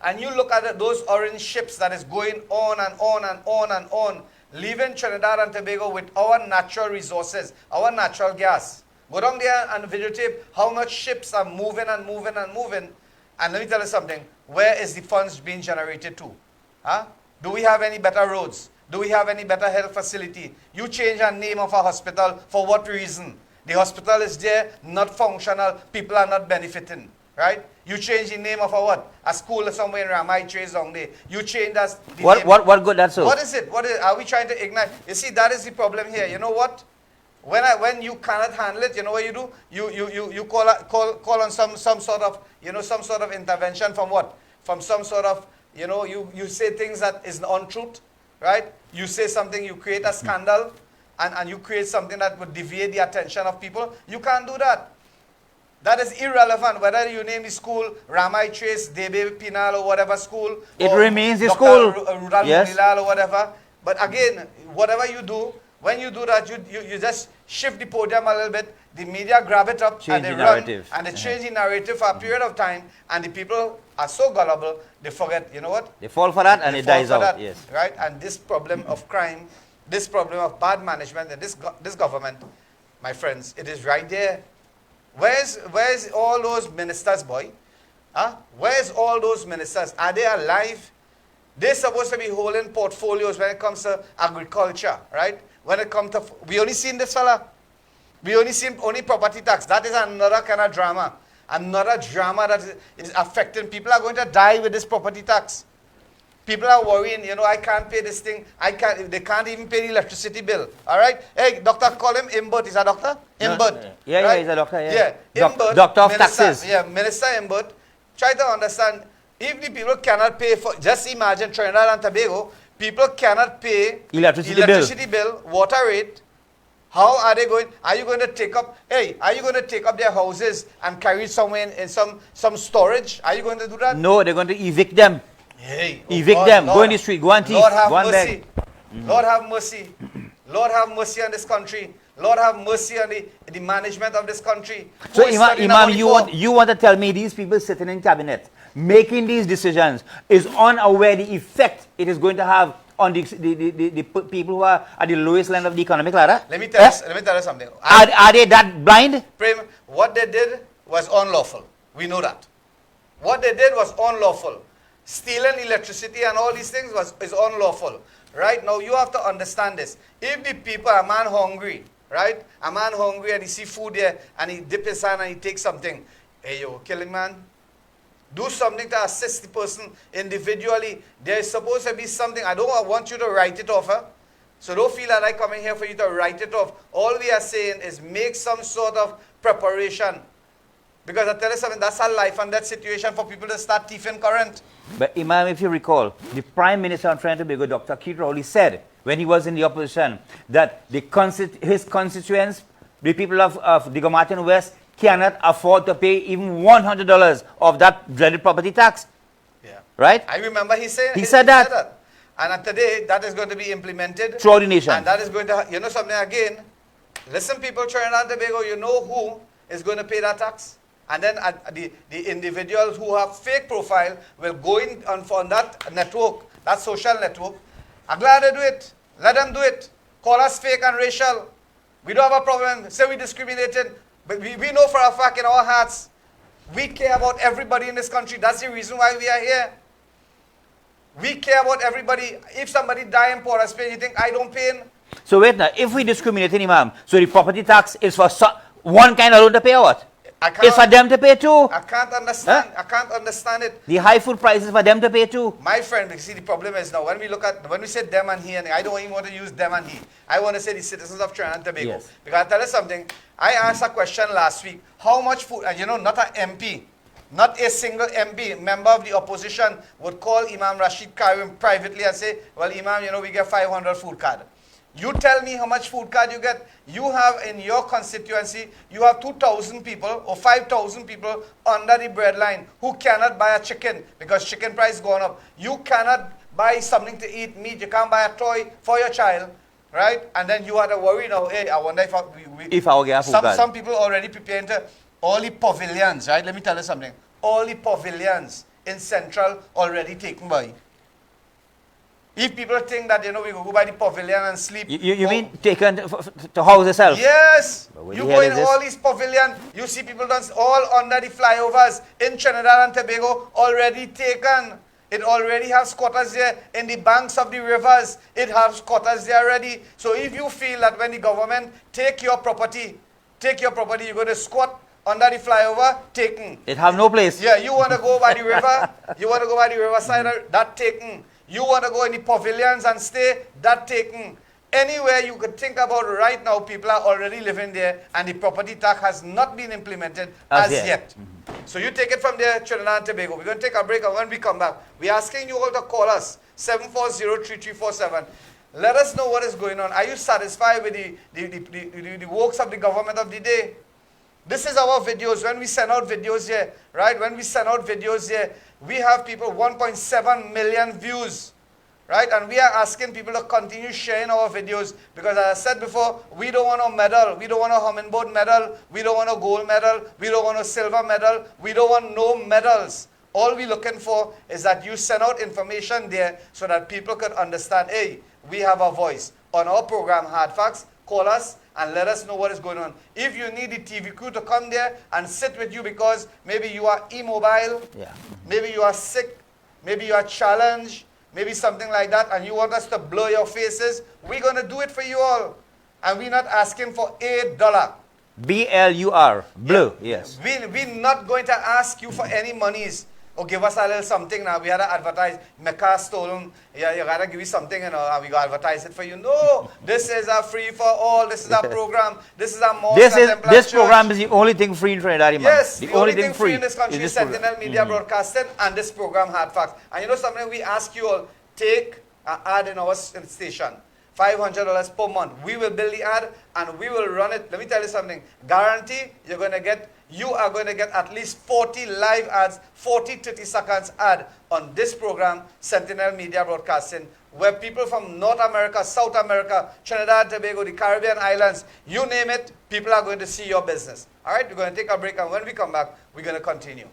and you look at those orange ships that is going on and on and on and on, leaving Trinidad and Tobago with our natural resources, our natural gas. Go down there and videotape how much ships are moving and moving and moving. And let me tell you something. Where is the funds being generated to? Do we have any better roads? Do we have any better health facility? You change the name of a hospital. For what reason? The hospital is there, not functional. People are not benefiting. Right? You change the name of a school somewhere in Ramai Trace down there. You change that. What good that's so? What is it? Are we trying to ignite? You see, that is the problem here. You know what? When you cannot handle it, you know what you do? You call on some sort of intervention from what? From some sort of, you say things that is untruth, right? You say something, you create a scandal, and you create something that would deviate the attention of people. You can't do that. That is irrelevant, whether you name the school Ramai Trace, Debe Penal, or whatever school. It remains the Dr. school. Rudal Yes. Munilal or whatever. But again, whatever you do, when you do that, you just shift the podium a little bit, the media grab it up Change and they the run, narrative. and they change the narrative for a period of time, and the people are so gullible, they forget, you know what? They fall for that and They it fall dies for out. that, Yes. right? And this problem of crime, this problem of bad management, and this government, my friends, it is right there. Where's all those ministers, boy? Huh? Where's all those ministers? Are they alive? They're supposed to be holding portfolios when it comes to agriculture, right? When it comes to, we only seen this fella. We only seen only property tax. That is another kind of drama. Another drama that is affecting. People are going to die with this property tax. People are worrying, you know, I can't pay this thing. They can't even pay the electricity bill. All right? Hey, doctor, call him Imbert. Is that doctor? Imbert. Yeah, right? he's a doctor. Yeah. Yeah, Imbert. Doctor of Minister, taxes. Yeah, Minister Imbert. Try to understand, if the people cannot pay for, just imagine Trinidad and Tobago, people cannot pay Electricity bill, water rate. How are they going? Are you going to take up? Hey, are you going to take up their houses and carry somewhere in some storage? Are you going to do that? No, they're going to evict them. Hey, Evict God, them. Lord, Go in the street. Go and thief. Lord have Go and mercy. beg. Lord have mercy. Lord have mercy on this country. Lord have mercy on the management of this country. So Who is Imam, standing up you want to tell me these people sitting in cabinet making these decisions is unaware the effect it is going to have on the people who are at the lowest line of the economic ladder? Let me tell you something. Are they that blind? Prem, what they did was unlawful. We know that. What they did was unlawful. Stealing electricity and all these things is unlawful. Right? Now you have to understand this. If the people, a man hungry, right? A man hungry and he see food there and he dip his hand and he takes something. Hey yo, killing man. Do something to assist the person individually. There is supposed to be something. I don't want you to write it off. Huh? So don't feel that I come in here for you to write it off. All we are saying is make some sort of preparation. Because I tell you something, that's a life and death situation for people to start thieving current. But Imam, if you recall, the Prime Minister of Trinidad and Tobago, Dr. Keith Rowley, said when he was in the opposition that his constituents, the people of the Gomartin West, cannot afford to pay even $100 of that dreaded property tax. Yeah. Right? I remember he said that. And today, that is going to be implemented. Throughout the nation. And that is going to, you know something again, listen people, Trinidad and Tobago, you know who is going to pay that tax? And then the individuals who have fake profile will go in on that network, that social network. I'm glad they do it. Let them do it. Call us fake and racial. We don't have a problem. Say we discriminated. But we know for a fact in our hearts, we care about everybody in this country. That's the reason why we are here. We care about everybody. If somebody die in Port of Spain, you think I don't pay? So wait now, if we discriminate in Imam, so the property tax is for one kind alone to pay or what? It's for them to pay too. I can't understand. Huh? I can't understand it. The high food prices for them to pay too. My friend, see the problem is now when we say them and he, and I don't even want to use them and he. I want to say the citizens of Trinidad and Tobago. Yes. Because I tell you something. I asked a question last week. How much food? And you know, not an MP, not a single MP, member of the opposition would call Imam Rashid Karim privately and say, "Well, Imam, you know, we get 500 food card." You tell me how much food card you get. You have in your constituency, you have 2,000 people or 5,000 people under the bread line who cannot buy a chicken because chicken price gone up. You cannot buy something to eat, meat. You can't buy a toy for your child, right? And then you are to worry now, hey, I wonder if I will get a food card. Some people already preparing to, all the pavilions, right? Let me tell you something. All the pavilions in Central already taken by. If people think that, you know, we go by the pavilion and sleep. You mean taken to house yourself? Yes. But You go in all these pavilions, you see people dance all under the flyovers in Trinidad and Tobago already taken. It already has squatters there in the banks of the rivers. It has squatters there already. So if you feel that when the government take your property, you're going to squat under the flyover, taken. It have no place. Yeah, you want to go by the river, you want to go by the riverside, that taken. You want to go in the pavilions and stay, that taken. Anywhere you could think about right now, people are already living there and the property tax has not been implemented as yet. So you take it from there, Trinidad and Tobago. We're going to take a break, and when we come back, we're asking you all to call us, 740-3347. Let us know what is going on. Are you satisfied with the works of the government of the day? This is our videos. When we send out videos here, right? When we send out videos here, we have people, 1.7 million views. right? And we are asking people to continue sharing our videos because, as I said before, we don't want a medal. We don't want a hummingbird medal. We don't want a gold medal. We don't want a silver medal. We don't want no medals. All we're looking for is that you send out information there so that people can understand, hey, we have a voice. On our program, Hardfacts, call us and let us know what is going on. If you need the TV crew to come there and sit with you because maybe you are immobile, maybe you are sick, maybe you are challenged, maybe something like that, and you want us to blur your faces, we're going to do it for you all. And we're not asking for $8. B-L-U-R, blue, yes. We're not going to ask you for any monies. Or give us a little something now. We had to advertise, my car stolen. Yeah, you gotta give me something, and we gotta advertise it for you. No, this is a free for all. This is our program. This is our mosque. This program is the only thing free in Trinidad, man. Yes, the only thing free in this country is Sentinel Media Broadcasting and this program, Hardfacts. And you know something? We ask you all, take an ad in our station. $500 per month. We will build the ad and we will run it. Let me tell you something. Guarantee you are going to get at least 40 live ads, 40, 30 seconds ad on this program, Sentinel Media Broadcasting, where people from North America, South America, Trinidad, Tobago, the Caribbean islands, you name it, people are going to see your business. All right, we're going to take a break, and when we come back, we're going to continue.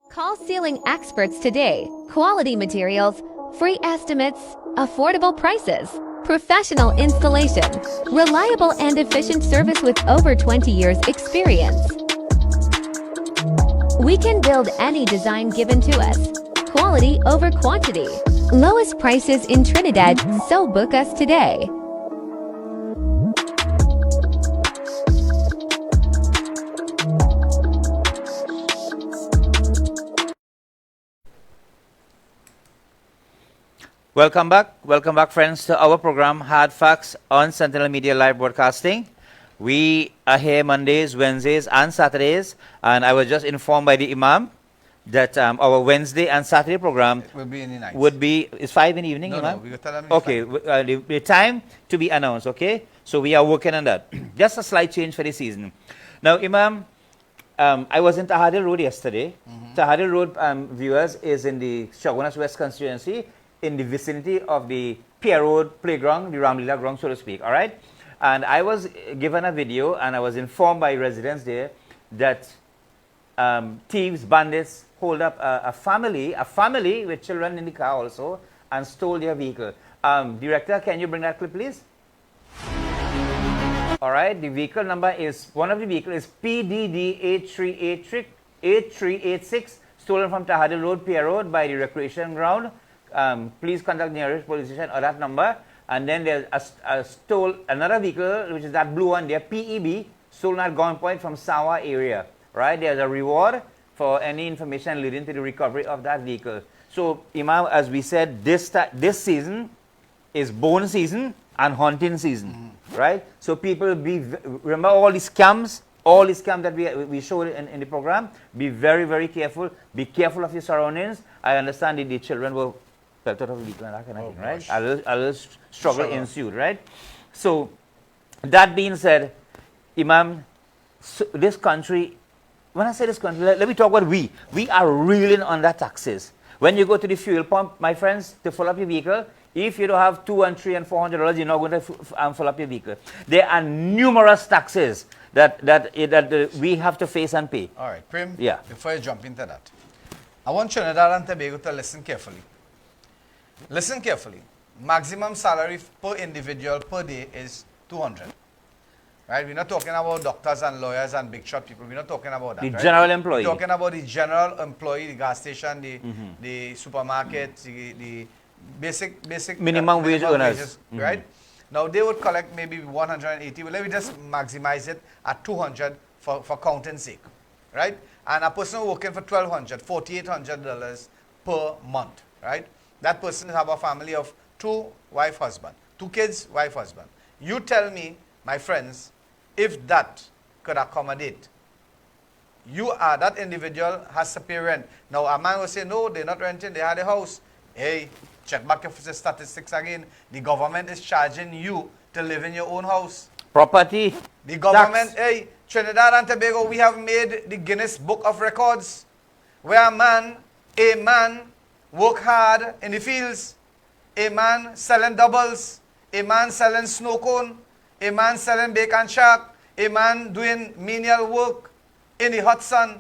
Call ceiling experts today. Quality materials, free estimates, affordable prices, professional installation, reliable and efficient service with over 20 years experience. We can build any design given to us. Quality over quantity. Lowest prices in Trinidad, so book us today. Welcome back friends to our program Hardfacts on Sentinel Media Live Broadcasting. We are here Mondays, Wednesdays and Saturdays, and I was just informed by the Imam that our Wednesday and Saturday program will be in the night. It's 5 in the evening, No, Imam? no, we will tell them okay, the time to be announced, okay? So we are working on that. Just a slight change for the season. Now, Imam, I was in Tahadil Road yesterday. Tahadil Road, viewers, is in the Shogunas West constituency, in the vicinity of the Pier Road playground, the Ramlila ground, so to speak, all right? And I was given a video, and I was informed by residents there that thieves, bandits, hold up a family with children in the car also, and stole their vehicle. Director, can you bring that clip, please? All right, the vehicle number is, one of the vehicles is PDD 8386, stolen from Tahadil Road, Pier Road by the recreation ground. Please contact the nearest police station or that number. And then there's another vehicle, which is that blue one there, PEB, stolen at gunpoint from Sawa area. Right, there's a reward for any information leading to the recovery of that vehicle. So, Imam, as we said, this season is bone season and hunting season, right? So people remember all the scams that we showed in the program. Be very, very careful. Be careful of your surroundings. I understand that the children were felt out of the vehicle and that kind of thing, right? A little struggle ensued, right? So, that being said, Imam, this country, when I say this country, let me talk about we. We are reeling under taxes. When you go to the fuel pump, my friends, to fill up your vehicle, if you don't have $200 and $300 and $400, you're not going to fill up your vehicle. There are numerous taxes that we have to face and pay. All right, Prim, yeah. Before you jump into that, I want Trinidad and Tobago to listen carefully. Listen carefully. Maximum salary per individual per day is $200. Right? We're not talking about doctors and lawyers and big shot people. We're not talking about that. The right? general employee. We're talking about the general employee, the gas station, the supermarket, the basic minimum wage earners. Wages, right? Now they would collect maybe 180. Well, let me just maximize it at 200 for counting sake, right? And a person working for $1,200, $4,800 per month, right? That person have a family of 2 wife, husband, 2 kids, wife, husband. You tell me, my friends, if that could accommodate, that individual has to pay rent. Now, a man will say, no, they're not renting, they had a house. Hey, check back your statistics again. The government is charging you to live in your own house. Property. The government, tax. hey, Trinidad and Tobago, we have made the Guinness Book of Records, where a man work hard in the fields, a man selling doubles, a man selling snow cone, a man selling bacon shack, a man doing menial work in the hot sun,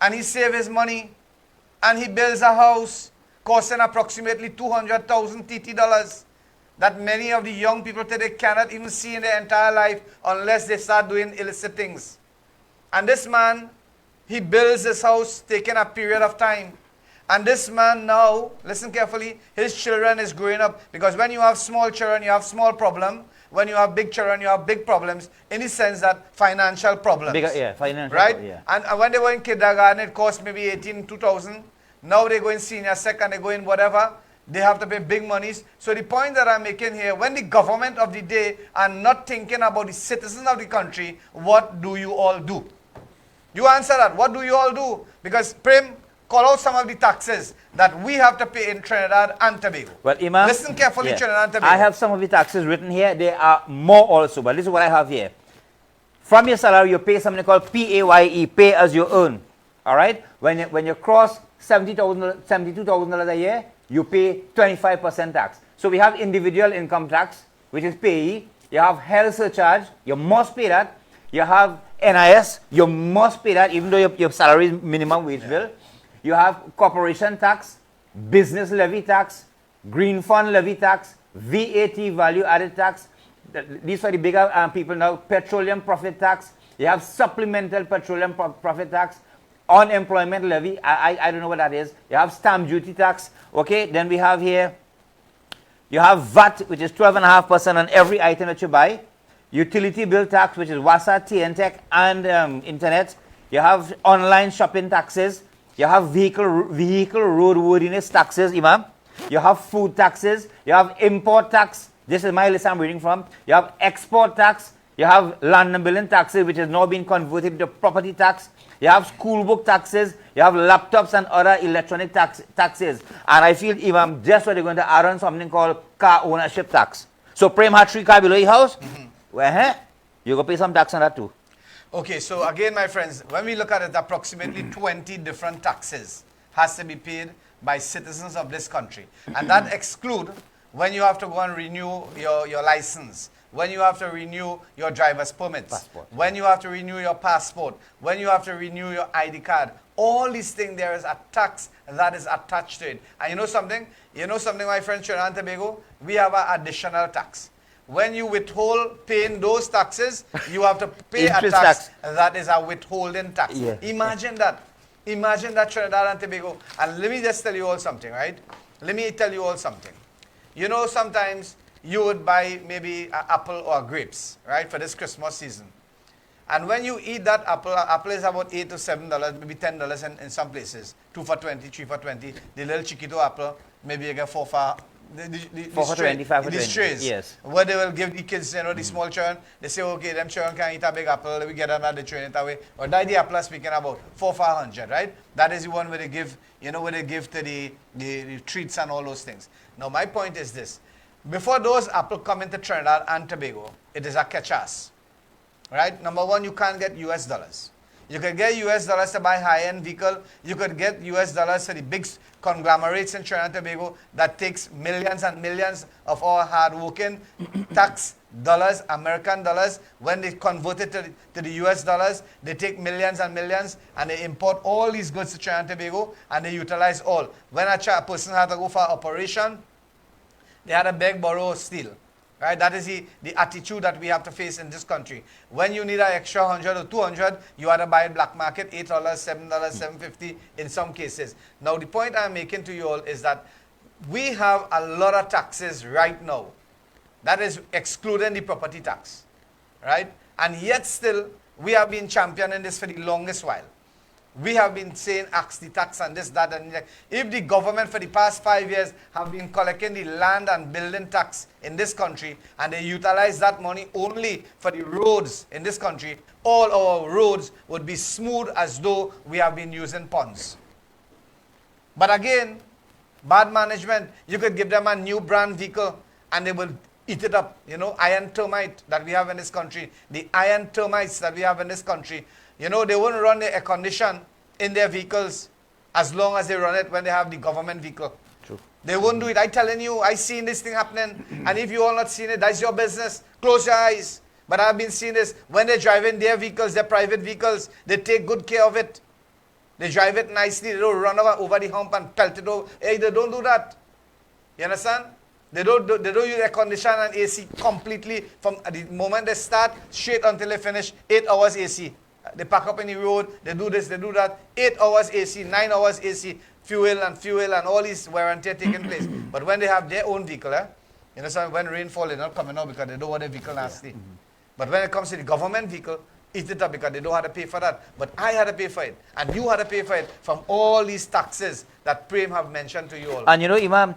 and he saves his money, and he builds a house costing approximately $200,000 TT dollars that many of the young people today cannot even see in their entire life unless they start doing illicit things. And this man, he builds this house taking a period of time. And this man now, listen carefully, his children is growing up, because when you have small children, you have small problem. When you have big children, you have big problems, in the sense that financial problems. Financial. Right? Yeah. And when they were in kindergarten, it cost maybe 18, 2,000. Now they go in senior second, they go in whatever. They have to pay big monies. So the point that I'm making here, when the government of the day are not thinking about the citizens of the country, what do you all do? You answer that. What do you all do? Because Prim, call out some of the taxes that we have to pay in Trinidad and Tobago. Well, Imam, listen carefully, Trinidad and Tobago. I have some of the taxes written here. There are more also, but this is what I have here. From your salary, you pay something called PAYE, pay as you earn. All right? When you cross $72,000 a year, you pay 25% tax. So we have individual income tax, which is payee. You have health surcharge, you must pay that. You have NIS, you must pay that, even though your salary is minimum wage bill. You have corporation tax, business levy tax, green fund levy tax, VAT, value added tax. These are the bigger people now. Petroleum profit tax. You have supplemental petroleum profit tax. Unemployment levy. I don't know what that is. You have stamp duty tax. Okay, then we have here, you have VAT, which is 12.5% on every item that you buy. Utility bill tax, which is WASA, TNTech, and internet. You have online shopping taxes. You have vehicle roadworthiness taxes, Imam. You have food taxes. You have import tax. This is my list I'm reading from. You have export tax. You have land and building taxes, which has now been converted to property tax. You have school book taxes. You have laptops and other electronic taxes. And I feel, Imam, just what they're going to add on something called car ownership tax. So, Prem had 3 cars below your house. Well, you go pay some tax on that too. Okay, so again, my friends, when we look at it, approximately 20 different taxes has to be paid by citizens of this country. And that exclude when you have to go and renew your license, when you have to renew your driver's permits, Passport. when you have to renew your passport, when you have to renew your ID card. All these things, there is a tax that is attached to it. And you know something? You know something, my friend, Trinidad and Tobago? We have an additional tax. When you withhold paying those taxes, you have to pay a Interest tax tax. that is a withholding tax. Yeah. Imagine that. Imagine that, Trinidad and Tobago. And let me just tell you all something, right? Let me tell you all something. You know, sometimes you would buy maybe an apple or grapes, right, for this Christmas season. And when you eat that apple is about $8 to $7, maybe $10 in some places. 2 for 20, 3 for 20. The little chiquito apple, maybe you get 4 for... The 4 for 20, 5 for 20. Strays, Yes. where they will give the kids, you know, the small children, they say, okay, them children can eat a big apple, we get them at the train it away. Or that the apple speaking about 4 for 100, right? That is the one where they give, you know, where they give to the treats and all those things. Now, my point is this. Before those apples come into Trinidad and Tobago, it is a catch-ass. Right? Number one, you can't get US dollars. You could get US dollars to buy high-end vehicle. You could get US dollars for the big conglomerates in Trinidad and Tobago that takes millions and millions of our hard-working tax dollars, American dollars. When they convert it to the US dollars, they take millions and millions and they import all these goods to Trinidad and Tobago and they utilize all. When a person had to go for operation, they had to beg, borrow, steal. Right? That is the attitude that we have to face in this country. When you need an extra 100 or 200, you have to buy it black market, $8, $7, $7.50 in some cases. Now, the point I'm making to you all is that we have a lot of taxes right now. That is excluding the property tax. Right? And yet still, we have been championing this for the longest while. We have been saying ask the tax and this, that, and that. If the government for the past 5 years have been collecting the land and building tax in this country and they utilize that money only for the roads in this country, all our roads would be smooth as though we have been using ponds. But again, bad management, you could give them a new brand vehicle and they will eat it up. You know, iron termite that we have in this country, the iron termites that we have in this country. You know, they won't run the air condition in their vehicles as long as they run it when they have the government vehicle. True. They won't do it. I'm telling you, I seen this thing happening. And if you all not seen it, that's your business. Close your eyes. But I've been seeing this. When they drive in their vehicles, their private vehicles, they take good care of it. They drive it nicely. They don't run over the hump and pelt it over. Hey, they don't do that. You understand? They don't use air condition and AC completely from the moment they start straight until they finish. 8 hours AC. They pack up in the road, they do this, they do that. 8 hours AC, 9 hours AC, fuel and all these wear and tear taking place. But when they have their own vehicle, you know, so when rainfall, they're not coming out because they don't want their vehicle nasty. Yeah. But when it comes to the government vehicle, eat it up because they don't have to pay for that. But I had to pay for it. And you had to pay for it from all these taxes that Prem have mentioned to you all. And you know, Imam,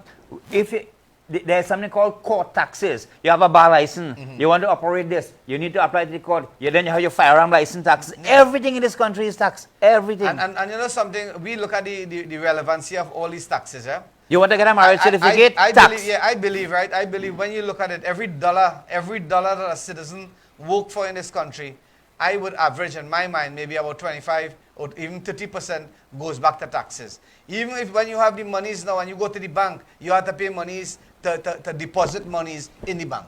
there's something called court taxes. You have a bar license. You want to operate this. You need to apply to the court. Then you have your firearm license tax. Yeah. Everything in this country is taxed. Everything. And you know something? We look at the relevancy of all these taxes. Yeah? You want to get a marriage certificate? I tax. believe, yeah, I believe, right? I believe when you look at it, every dollar that a citizen work for in this country, I would average in my mind maybe about 25 or even 30% goes back to taxes. Even if when you have the monies now and you go to the bank, you have to pay monies to deposit monies in the bank.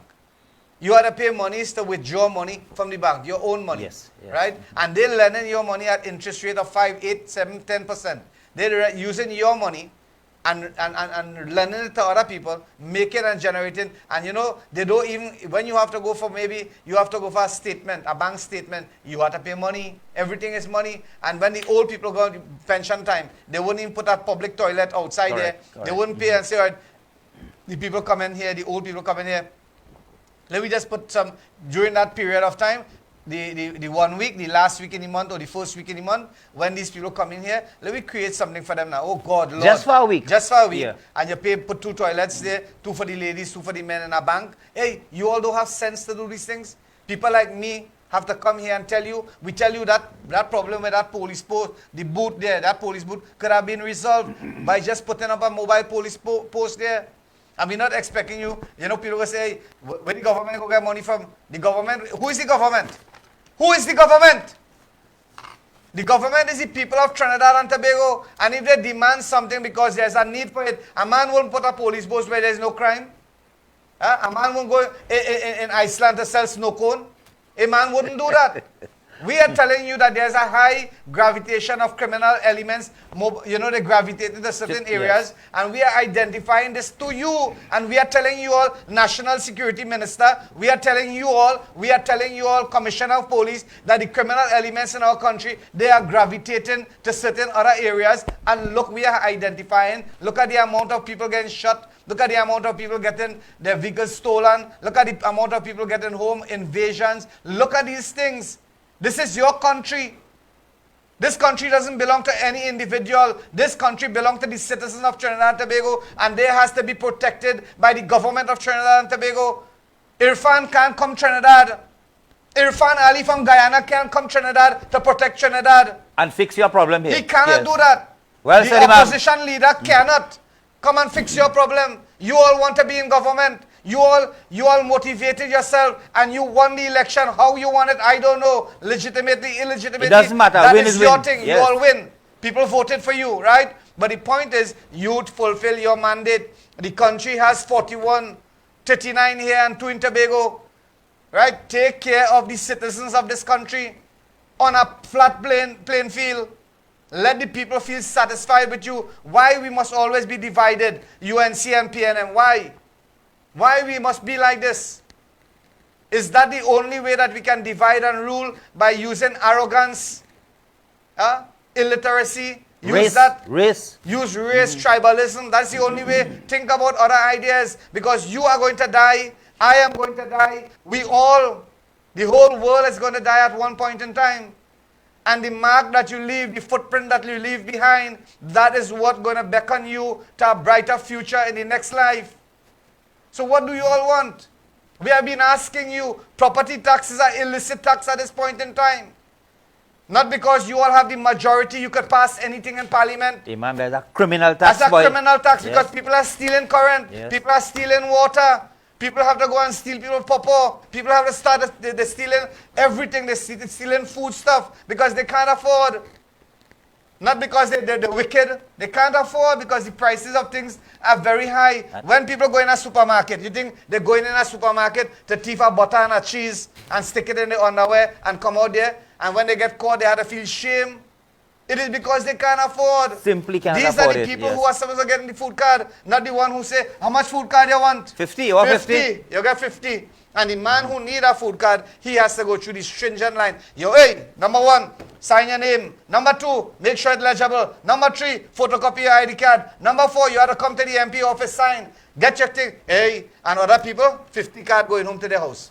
You have to pay monies to withdraw money from the bank, your own money. Yes, yes. Right? And they're lending your money at interest rate of 5, 8, 7, 10%. They're using your money and lending it to other people, making and generating. And you know, they don't even, when you have to go for maybe, you have to go for a statement, a bank statement, you have to pay money. Everything is money. And when the old people go to pension time, they wouldn't even put a public toilet outside Correct. there. They wouldn't pay and say, all right, the people come in here, the old people come in here. Let me just put some, during that period of time, the 1 week, the last week in the month or the first week in the month, when these people come in here, let me create something for them now. Oh God, Lord. Just for a week. Just for a week. Yeah. And you put 2 toilets there, 2 for the ladies, 2 for the men in a bank. Hey, you all don't have sense to do these things? People like me have to come here and tell you, we tell you that problem with that police post, the booth there, that police booth could have been resolved by just putting up a mobile police post there. And we're not expecting you, you know, people will say, where the government go get money from? The government, who is the government? Who is the government? The government is the people of Trinidad and Tobago. And if they demand something because there's a need for it, a man won't put a police post where there's no crime. A man won't go in Iceland to sell snow cone. A man wouldn't do that. We are telling you that there's a high gravitation of criminal elements. They gravitate into certain areas, and we are identifying this to you. And we are telling you all, National Security Minister, we are telling you all, Commissioner of Police, that the criminal elements in our country, they are gravitating to certain other areas. And look, we are identifying. Look at the amount of people getting shot. Look at the amount of people getting their vehicles stolen. Look at the amount of people getting home invasions. Look at these things. This is your country. This country doesn't belong to any individual. This country belongs to the citizens of Trinidad and Tobago, and they has to be protected by the government of Trinidad and Tobago. Irfan can't come Trinidad. Irfan Ali from Guyana can't come Trinidad to protect Trinidad. And fix your problem here. He cannot do that. Well, the opposition leader cannot come and fix your problem. You all want to be in government. You all motivated yourself and you won the election. How you won it, I don't know. Legitimately, illegitimately. It doesn't matter. That Win is is your win. thing. Yes. You all win. People voted for you, right? But the point is, you fulfill your mandate. The country has 41, 39 here and 2 in Tobago. Right? Take care of the citizens of this country on a flat plain field. Let the people feel satisfied with you. Why we must always be divided? UNC and PNM. Why? Why we must be like this? Is that the only way that we can divide and rule, by using arrogance, illiteracy? Use race, tribalism. That's the only way. Think about other ideas, because you are going to die. I am going to die. We all, the whole world is going to die at one point in time. And the mark that you leave, the footprint that you leave behind, that is what's going to beckon you to a brighter future in the next life. So what do you all want? We have been asking you, property taxes are illicit tax at this point in time. Not because you all have the majority, you could pass anything in parliament. Imam, there's a criminal tax. That's a criminal tax because people are stealing current, people are stealing water, people have to go and steal people's pawpaw, people have to start, they're stealing everything, they're stealing food stuff because they can't afford. Not because they're wicked. They can't afford because the prices of things are very high. When people go in a supermarket, you think they're going in a supermarket to thief a butter and a cheese and stick it in the underwear and come out there, and when they get caught, they have to feel shame. It is because they can't afford. Simply can't These afford are the it, people who are supposed to get the food card, not the one who say, how much food card you want? 50 or 50. You get 50. And the man who need a food card, he has to go through the stringent line. Hey, number 1, sign your name. Number 2, make sure it's legible. Number 3, photocopy your ID card. Number 4, you have to come to the MP office, sign. Get your thing. Hey, and other people, 50 card going home to their house.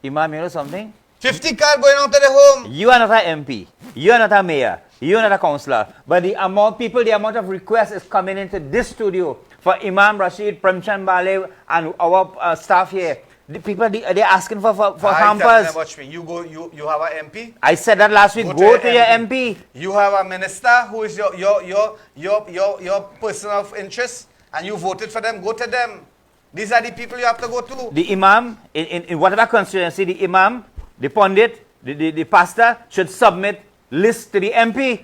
Imam, you know something? 50 card going home to their home. You are not an MP. You are not a mayor. You are not a councillor. But the amount of requests is coming into this studio for Imam Rashid, Premchand Bale, and our staff here. The people, they're asking for hampers. Watch me. You have an MP. I said that last week. Go to your MP. You have a minister who is your person of interest, and you voted for them. Go to them. These are the people you have to go to. The imam in whatever constituency, the imam, the pundit, the pastor should submit lists to the MP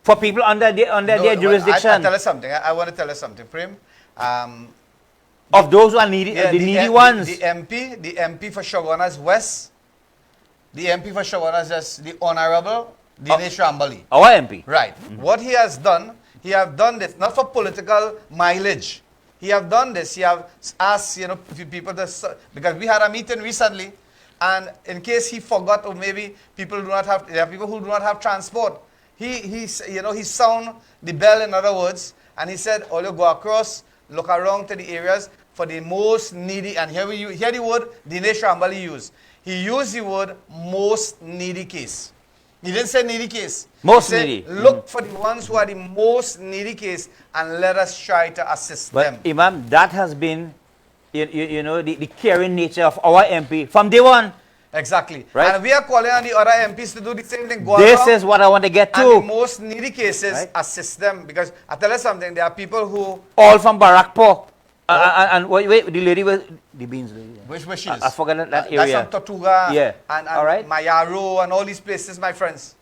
for people under their jurisdiction. I tell you something. I want to tell you something, Prem. Of those who are needy, the needy ones. The MP for Shawana's West, the MP for Shawana's just the Honorable Dinesh Rambali. Our MP. Right. What he has done this not for political mileage. He have done this. He have asked, people to, because we had a meeting recently, and in case he forgot, or maybe people there are people who do not have transport. He sound the bell, in other words, and he said, all you go across, look around to the areas for the most needy, and here the word Dinesh Rambali used. He used the word most needy case. He didn't say needy case. Most needy. Look for the ones who are the most needy case and let us try to assist them. But Imam, that has been, the caring nature of our MP from day one. Exactly. Right? And we are calling on the other MPs to do the same thing. This is what I want to get to. And the most needy cases, assist them. Because I tell you something, there are people who... All from Barakpo. And wait, the lady was... The beans lady. Which she is? I forgot that area. That's from Tortuga. Yeah. And all right. Mayaro and all these places, my friends.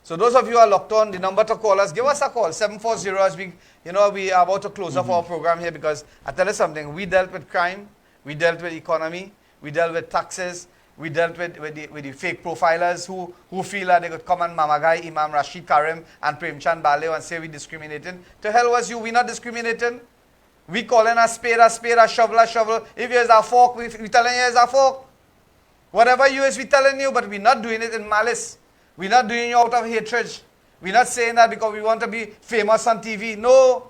So those of you who are locked on, the number to call us, give us a call, 740, as we are about to close off our program here, because I tell you something, we dealt with crime, we dealt with economy, we dealt with taxes, we dealt with the fake profilers who feel that they could come and mamagai Imam Rashid Karim and Premchand Balev and say we discriminating. To hell was you, we not discriminating. We calling a spade, a shovel, a shovel. If here's a fork, we telling you here's a fork. Whatever you is, we telling you, but we're not doing it in malice. We're not doing it out of hatred. We're not saying that because we want to be famous on TV. No.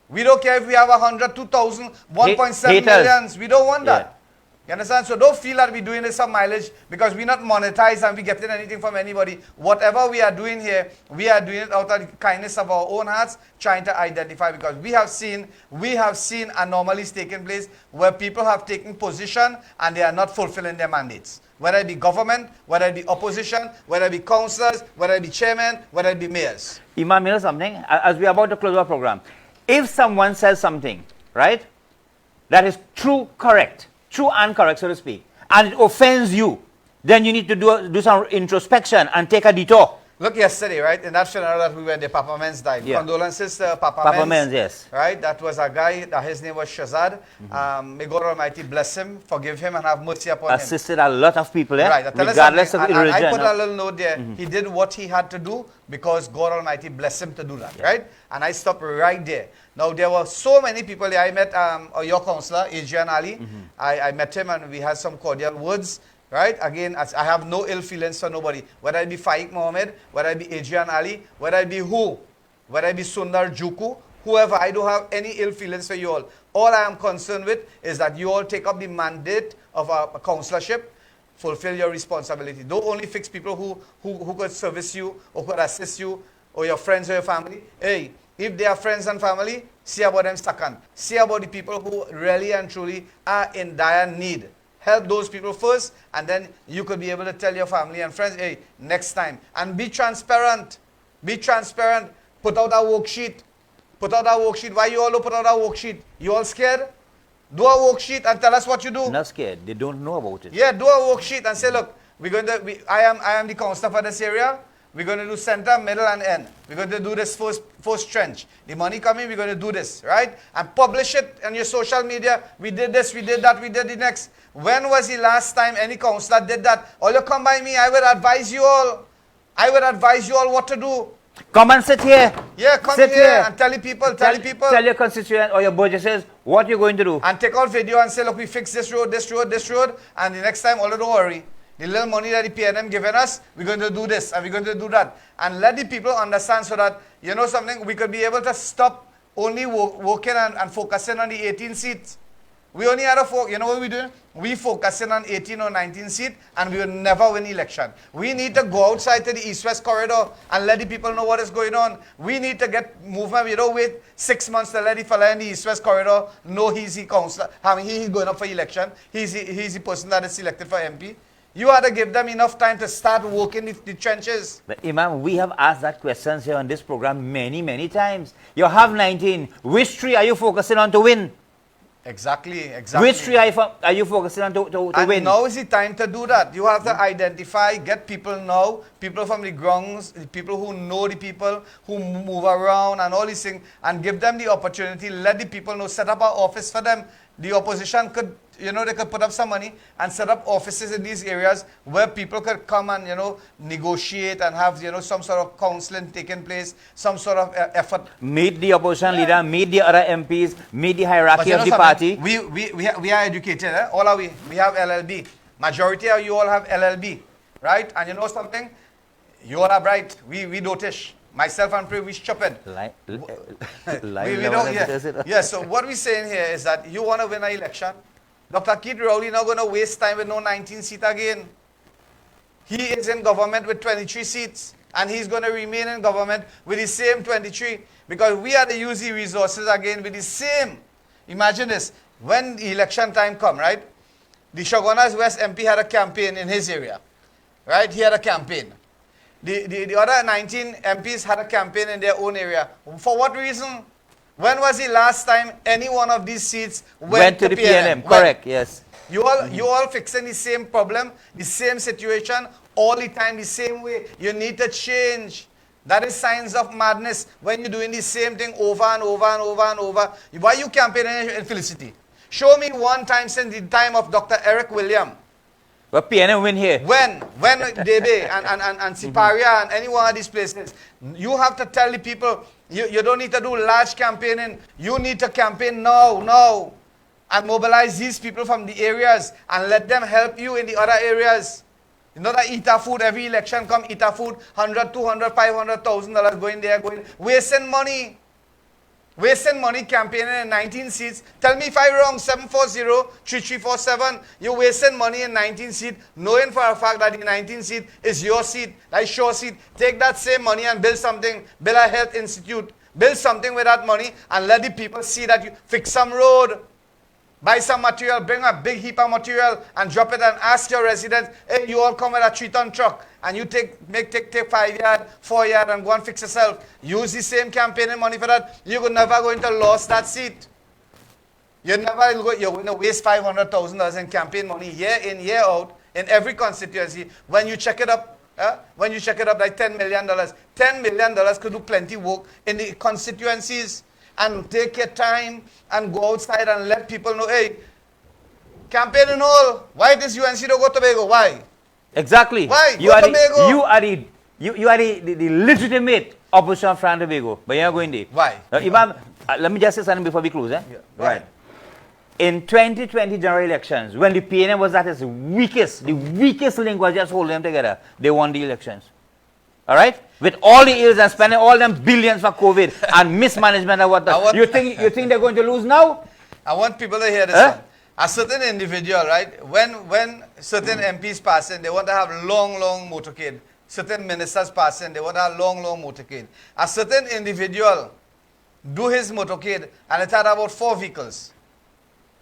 We don't care if we have 100, 2,000, 1.7 millions. We don't want that. You understand? So don't feel that we're doing this some mileage because we're not monetized and we're getting anything from anybody. Whatever we are doing here, we are doing it out of the kindness of our own hearts, trying to identify, because we have seen anomalies taking place where people have taken position and they are not fulfilling their mandates. Whether it be government, whether it be opposition, whether it be councillors, whether it be chairmen, whether it be mayors. Imam, you know something? As we are about to close our program, if someone says something, right, that is true and correct, so to speak, and it offends you, then you need to do some introspection and take a detour. Look, yesterday, right, in that funeral that we went, the Papa Men's died. Yeah. Condolences to Papa Men's, yes. Right, that was a guy, his name was Shazad. May God Almighty bless him, forgive him, and have mercy upon him. Assisted a lot of people, Right, regardless of religion. I put a little note there. He did what he had to do because God Almighty blessed him to do that, right? And I stopped right there. Now, there were so many people there. I met your counselor, Adrian Ali. I met him and we had some cordial words. Right? Again, I have no ill feelings for nobody. Whether it be Faik Mohammed, whether it be Adrian Ali, whether it be whether it be Sundar Juku, whoever, I don't have any ill feelings for you all. All I am concerned with is that you all take up the mandate of a counselorship, fulfill your responsibility. Don't only fix people who could service you or could assist you or your friends or your family. Hey, if they are friends and family, see about them second. See about the people who really and truly are in dire need. Help those people first, and then you could be able to tell your family and friends, hey, next time. And be transparent. Be transparent. Put out a worksheet. Put out a worksheet. Why you all don't put out a worksheet? You all scared? Do a worksheet and tell us what you do. Not scared. They don't know about it. Yeah, do a worksheet and say, look, I am the counselor for this area. We're going to do center, middle, and end. We're going to do this first trench. The money coming, we're going to do this, right? And publish it on your social media. We did this, we did that, we did the next. When was the last time any counselor did that? Or you come by me, I will advise you all. I will advise you all what to do. Come and sit here. Yeah, come here and tell the people, Tell your constituent or your burgesses what you're going to do. And take out video and say, look, we fixed this road, and the next time, all don't worry. The little money that the PNM given us, we're going to do this and we're going to do that. And let the people understand so that, you know something, we could be able to stop only working and focusing on the 18 seats. We only had you know what we're doing? We focusing on 18 or 19 seats and we will never win election. We need to go outside to the east-west corridor and let the people know what is going on. We need to get movement. We don't wait 6 months to let the fella in the east-west corridor know he's the councillor. I mean, he's going up for election. He's the person that is selected for MP. You have to give them enough time to start working the trenches. But Imam, we have asked that question here on this program many, many times. You have 19. Which three are you focusing on to win? Exactly. Which three are you focusing on to win? And now is the time to do that. You have to identify, get people now, people from the grounds, the people who know the people, who move around and all these things, and give them the opportunity, let the people know, set up an office for them. The opposition could, you know, they could put up some money and set up offices in these areas where people could come and, you know, negotiate and have, you know, some sort of counseling taking place, some sort of effort. Meet the opposition leader, meet the other MPs, meet the hierarchy of the party. We are educated, eh? All are we? We have LLB. Majority of you all have LLB, right? And you know something? You all are bright. We dotish. Myself and Pray, we stupid. So what we're saying here is that you want to win an election. Dr. Keith Rowley not going to waste time with no 19 seat again. He is in government with 23 seats. And he's going to remain in government with the same 23. Because we are to use the resources again with the same. Imagine this. When the election time come, right? The Shogunas West MP had a campaign in his area. Right? He had a campaign. The other 19 MPs had a campaign in their own area. For what reason? When was the last time any one of these seats went to the PNM? Correct, yes. You all fixing the same problem, the same situation, all the time, the same way. You need to change. That is signs of madness when you're doing the same thing over and over and over and over. Why you campaigning in Felicity? Show me one time since the time of Dr. Eric William. But PNM win here. When Debe and Siparia and any one of these places, you have to tell the people, you don't need to do large campaigning. You need to campaign now, and mobilize these people from the areas and let them help you in the other areas. You know that eater food, every election come eater food, $100, $200, $500,000 going there, wasting money. Wasting money campaigning in 19 seats. Tell me if I'm wrong, 740-3347. You're wasting money in 19 seats, knowing for a fact that the 19 seat is your seat, like your seat. Take that same money and build something, build a health institute, build something with that money and let the people see that you fix some road. Buy some material, bring a big heap of material and drop it and ask your residents, hey, you all come with a 3-ton truck and you take 5 yard, 4 yard and go and fix yourself. Use the same campaigning money for that. You're never going to lose that seat. You're going to waste $500,000 in campaign money year in, year out in every constituency. When you check it up, like $10 million. $10 million could do plenty work in the constituencies. And take your time and go outside and let people know, hey, campaign and all. Why this UNC don't go to Tobago? Why? Exactly. Why? You are the legitimate opposition from Tobago, but you're not going there. Why? Imam, let me just say something before we close. Yeah. Right. In 2020 general elections, when the PNM was at its weakest, the weakest link was just holding them together, they won the elections. All right? With all the ills and spending all them billions for COVID and mismanagement and whatnot. You think they're going to lose now? I want people to hear this one. A certain individual, right? When certain MPs pass in, they want to have long motorcade. Certain ministers pass in, they want to have long motorcade. A certain individual do his motorcade and it had about 4 vehicles.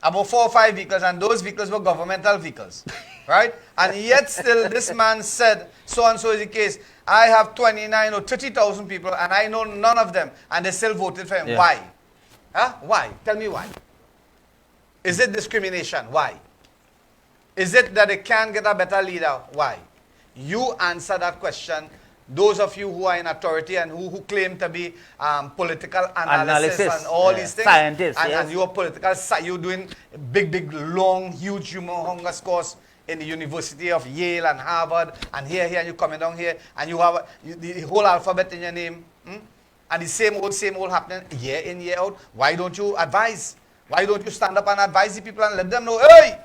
About 4 or 5 vehicles, and those vehicles were governmental vehicles. Right? And yet still this man said, so and so is the case. I have 29 or 30,000 people and I know none of them and they still voted for him. Yeah. Why? Why? Tell me why. Is it discrimination? Why? Is it that they can't get a better leader? Why? You answer that question. Those of you who are in authority and who claim to be political analysis and all these things. Scientists, and you are political, you're doing big, long, huge humongous course in the University of Yale and Harvard, and here, and you're coming down here, and you have the whole alphabet in your name, and the same old happening year in, year out. Why don't you advise? Why don't you stand up and advise the people and let them know, hey,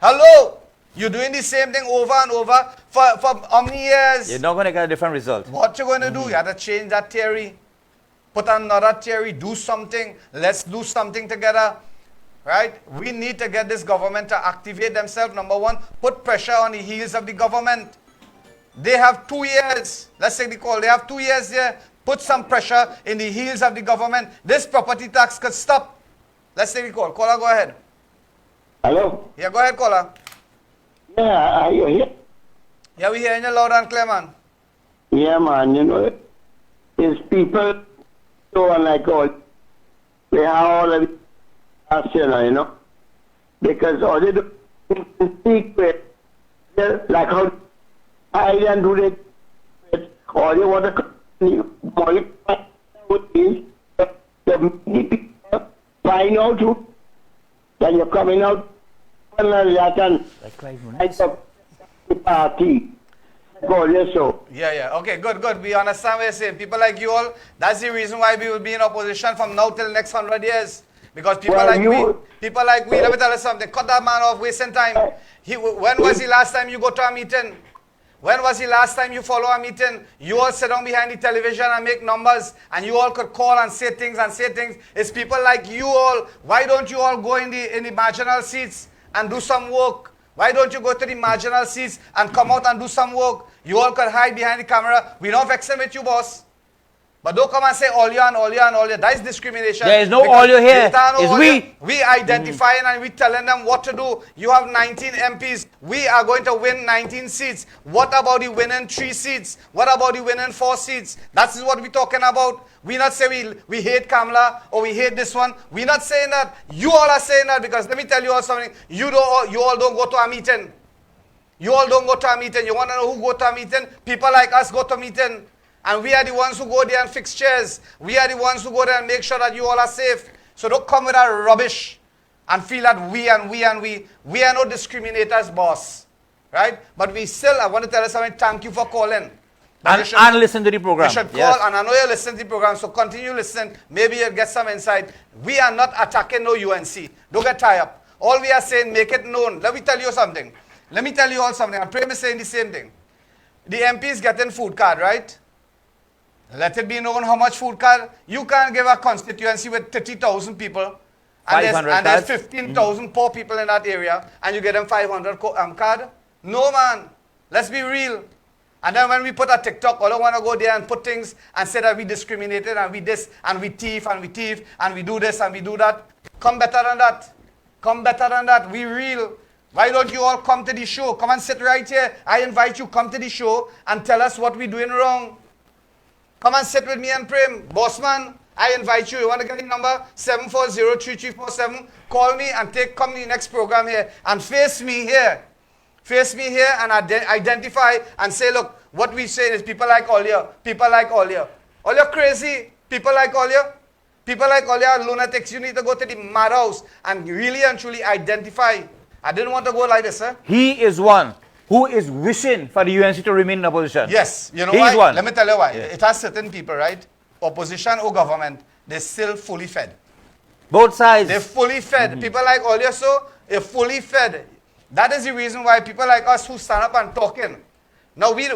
hello, you're doing the same thing over and over for how many years? You're not going to get a different result. What you're going to do, you have to change that theory, put another theory, do something, let's do something together. Right? We need to get this government to activate themselves. Number one, put pressure on the heels of the government. They have 2 years. Let's take the call. They have 2 years there. Put some pressure in the heels of the government. This property tax could stop. Let's take the call. Caller, go ahead. Hello? Yeah, go ahead, caller. Yeah, are you here? Yeah, we hearing you loud and clear, man. Yeah, man, you know, it's people so unlike all. They have all of it, you know, because all they do is speak with, like how I didn't do that, all they want to modify is the people find out who, then you're coming out, and the party. So. Yeah. Okay, good. We understand what you're saying. People like you all, that's the reason why we will be in opposition from now till next 100 years. Because people like we, let me tell you something, cut that man off, wasting time. When was the last time you go to a meeting? When was the last time you follow a meeting? You all sit down behind the television and make numbers, and you all could call and say things. It's people like you all. Why don't you all go in the marginal seats and do some work? Why don't you go to the marginal seats and come out and do some work? You all could hide behind the camera. We're not vexing with you, boss. But don't come and say all you. That is discrimination. There is no all you here. It's we. We identifying and we telling them what to do. You have 19 MPs. We are going to win 19 seats. What about the winning 3 seats? What about the winning 4 seats? That is what we're talking about. We not say we hate Kamala or we hate this one. We're not saying that. You all are saying that because let me tell you all something. You all don't go to a meeting. You all don't go to a meeting. You want to know who go to a meeting? People like us go to a meeting. And we are the ones who go there and fix chairs. We are the ones who go there and make sure that you all are safe. So don't come with that rubbish. and feel that we are no discriminators, boss. Right? But we still, I want to tell you something, thank you for calling. And listen to the program. You should call, Yes. and I know you listen to the program, so continue listening. Maybe you'll get some insight. We are not attacking no UNC. Don't get tied up. All we are saying, make it known. Let me tell you something. Let me tell you all something. I'm Prem is saying the same thing. The MP is getting food card, right? Let it be known how much food card. You can't give a constituency with 30,000 people. And there's 15,000 poor people in that area, and you get them 500 card. No, man. Let's be real. And then when we put a TikTok, all I want to go there and put things and say that we discriminated and we this and we thief and we thief and we do this and we do that. Come better than that. Come better than that. We real. Why don't you all come to the show? Come and sit right here. I invite you, come to the show and tell us what we're doing wrong. Come and sit with me and Prem. Bossman, I invite you. You want to get the number? 740-3347. Call me and come to the next program here and face me here. Face me here and identify and say, look, what we say is people like Olia. People like Olia. Olia crazy. People like Olia. People like Olia are lunatics. You need to go to the madhouse and really and truly identify. I didn't want to go like this, sir. He is one who is wishing for the UNC to remain in opposition. Yes. You know He's why? one. Let me tell you why. Yeah. It has certain people, right? Opposition or government, they're still fully fed. Both sides. They're fully fed. People like Olia, so they're fully fed. That is the reason why people like us who stand up and talking. Now we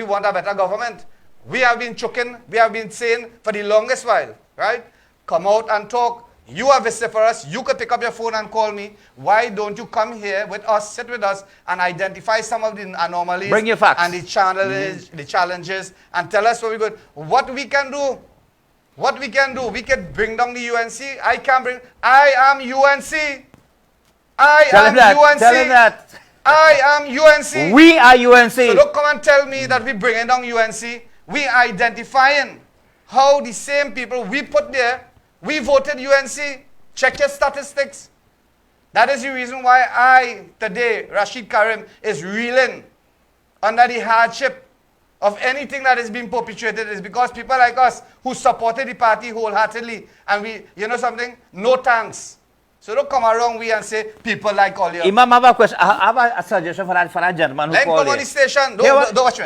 want a better government. We have been choking, we have been saying for the longest while, right? Come out and talk. You are vociferous. You could pick up your phone and call me. Why don't you come here with us, sit with us, and identify some of the anomalies Bring your facts. and the challenges, and tell us what we could, what we can do. What we can do. We can bring down the UNC. I am UNC. Tell him that. I am UNC. We are UNC. So don't come and tell me that we're bringing down UNC. We are identifying how the same people we put there, we voted UNC. Check your statistics. That is the reason why I, today, Rashid Karim, is reeling under the hardship of anything that is being perpetuated. Is because people like us who supported the party wholeheartedly, and we, you know something? No thanks. So don't come around we and say people like all you. Imam, I have a question. I have a suggestion for that gentleman who Let called come on in. the station. What? Don't watch me.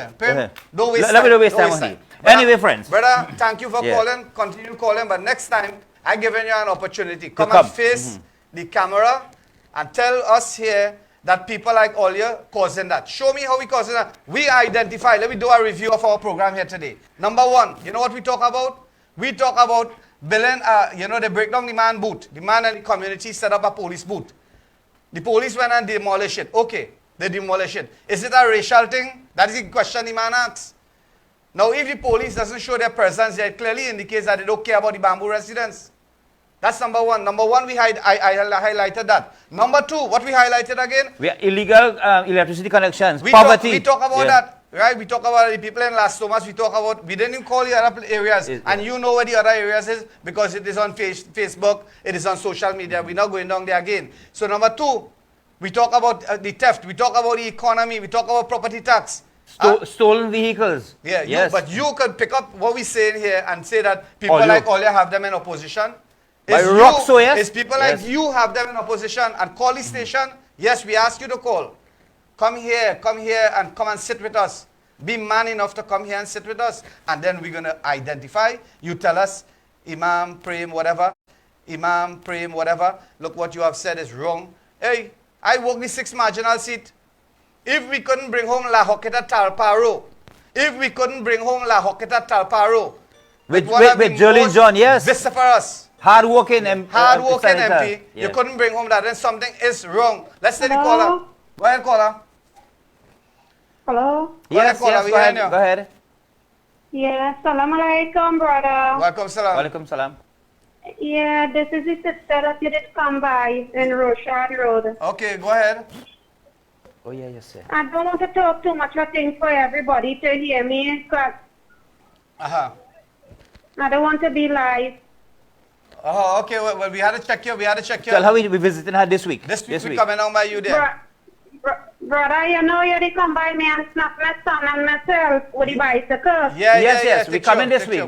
Don't waste time. Let me don't waste Don't time on you. Brother, Anyway, friends. Brother, thank you for Yeah. calling. Continue calling. But next time, I'm giving you an opportunity. Come and face the camera and tell us here that people like Olia causing that. Show me how we causing that. We identify. Let me do a review of our program here today. Number one, you know what we talk about? We talk about building, they break down the man booth. The man and the community set up a police booth. The police went and demolished it. Okay, they demolished it. Is it a racial thing? That is the question the man asks. Now, if the police doesn't show their presence there, it clearly indicates that they don't care about the bamboo residents. That's number one. Number one, I highlighted that. Number two, what we highlighted again? We are illegal electricity connections, We poverty. talk about that, right? We talk about the people in Las Tomas. We talk about, we didn't even call the other areas. And you know where the other areas is because it is on Facebook, it is on social media. We're not going down there again. So number two, we talk about the theft. We talk about the economy. We talk about property tax. Stolen vehicles. Yeah, yes. But you could pick up what we're saying here and say that people Olia. like Olia have them in opposition. By Roxo, yes? It's people like you have them in opposition and call the station. Yes, we ask you to call. Come here and come and sit with us. Be man enough to come here and sit with us. And then we're going to identify. You tell us, Imam, Prem, whatever. Imam, Prem, whatever. Look, what you have said is wrong. Hey, I work the 6th marginal seat. If we couldn't bring home La Hoqueta Talparo, with Jolene John, yes. Vociferous. Hard-working MP. MP. You couldn't bring home that. Then something is wrong. Let's take the caller. Go ahead, caller. Hello? Yes, caller, go ahead. Yeah, salam alaikum, brother. Welcome, salam. Walaikum salam. Yeah, this is the sister that you did come by in Rochard Road. Okay, go ahead. Oh, yeah, yes, sir. I don't want to talk too much. I think for everybody to hear me, because I don't want to be live. Oh, okay. Well, we had to check you. Tell her we're visiting her this week. This week we're coming down by you there. Brother, you know you did come by me and snap my son and myself with the bicycle. Yes, we come in this week.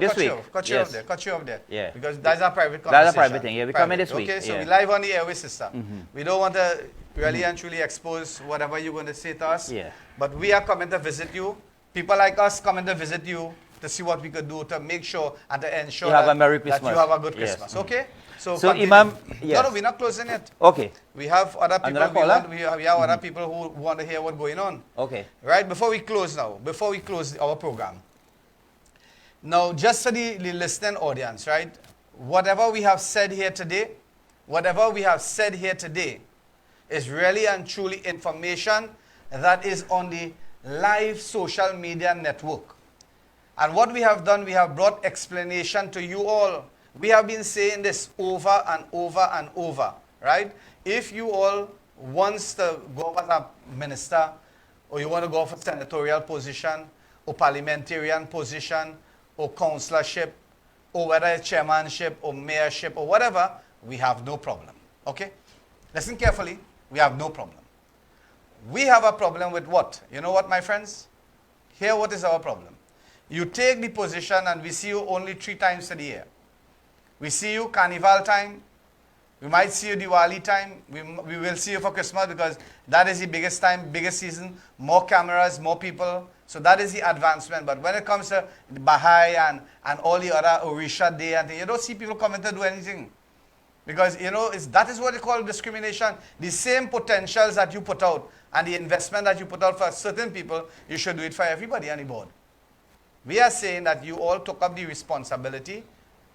Cut you off there. Yeah. Because that's a private conversation. That's a private thing. Yeah, we come in this week. Okay, so yeah. we live on the airway system. We don't want to really and truly expose whatever you're going to say to us. Yeah. But we are coming to visit you. People like us coming to visit you to see what we could do to make sure and to ensure You have that, a Merry that Christmas. you have a good Yes. Christmas. Okay? So continue. Imam, yes. No, we're not closing it. Okay. We have other people. Another caller? We have other people who want to hear what's going on. Okay. Right? Before we close our program. Now, just for the listening audience, right? Whatever we have said here today is really and truly information that is on the live social media network. And what we have done, we have brought explanation to you all. We have been saying this over and over and over, right? If you all wants to go as a minister, or you want to go for senatorial position, or parliamentarian position, or councillorship, or whether it's chairmanship, or mayorship, or whatever, we have no problem, okay? Listen carefully, we have no problem. We have a problem with what? You know what, my friends? Here, what is our problem? You take the position and we see you only 3 times a year. We see you Carnival time. We might see you Diwali time. We will see you for Christmas because that is the biggest time, biggest season. More cameras, more people. So that is the advancement. But when it comes to Baha'i and all the other Orisha Day, and you don't see people coming to do anything. Because, you know, that is what they call discrimination. The same potentials that you put out and the investment that you put out for certain people, you should do it for everybody on the board. We are saying that you all took up the responsibility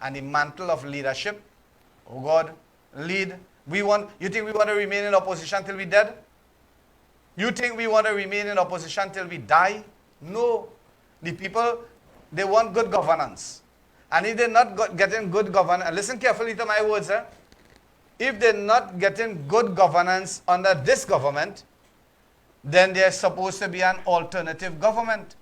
and the mantle of leadership. Oh God, lead. You think we want to remain in opposition till we dead? You think we want to remain in opposition till we die? No. The people, they want good governance. And if they're not getting good governance, listen carefully to my words, if they're not getting good governance under this government, then there's supposed to be an alternative government.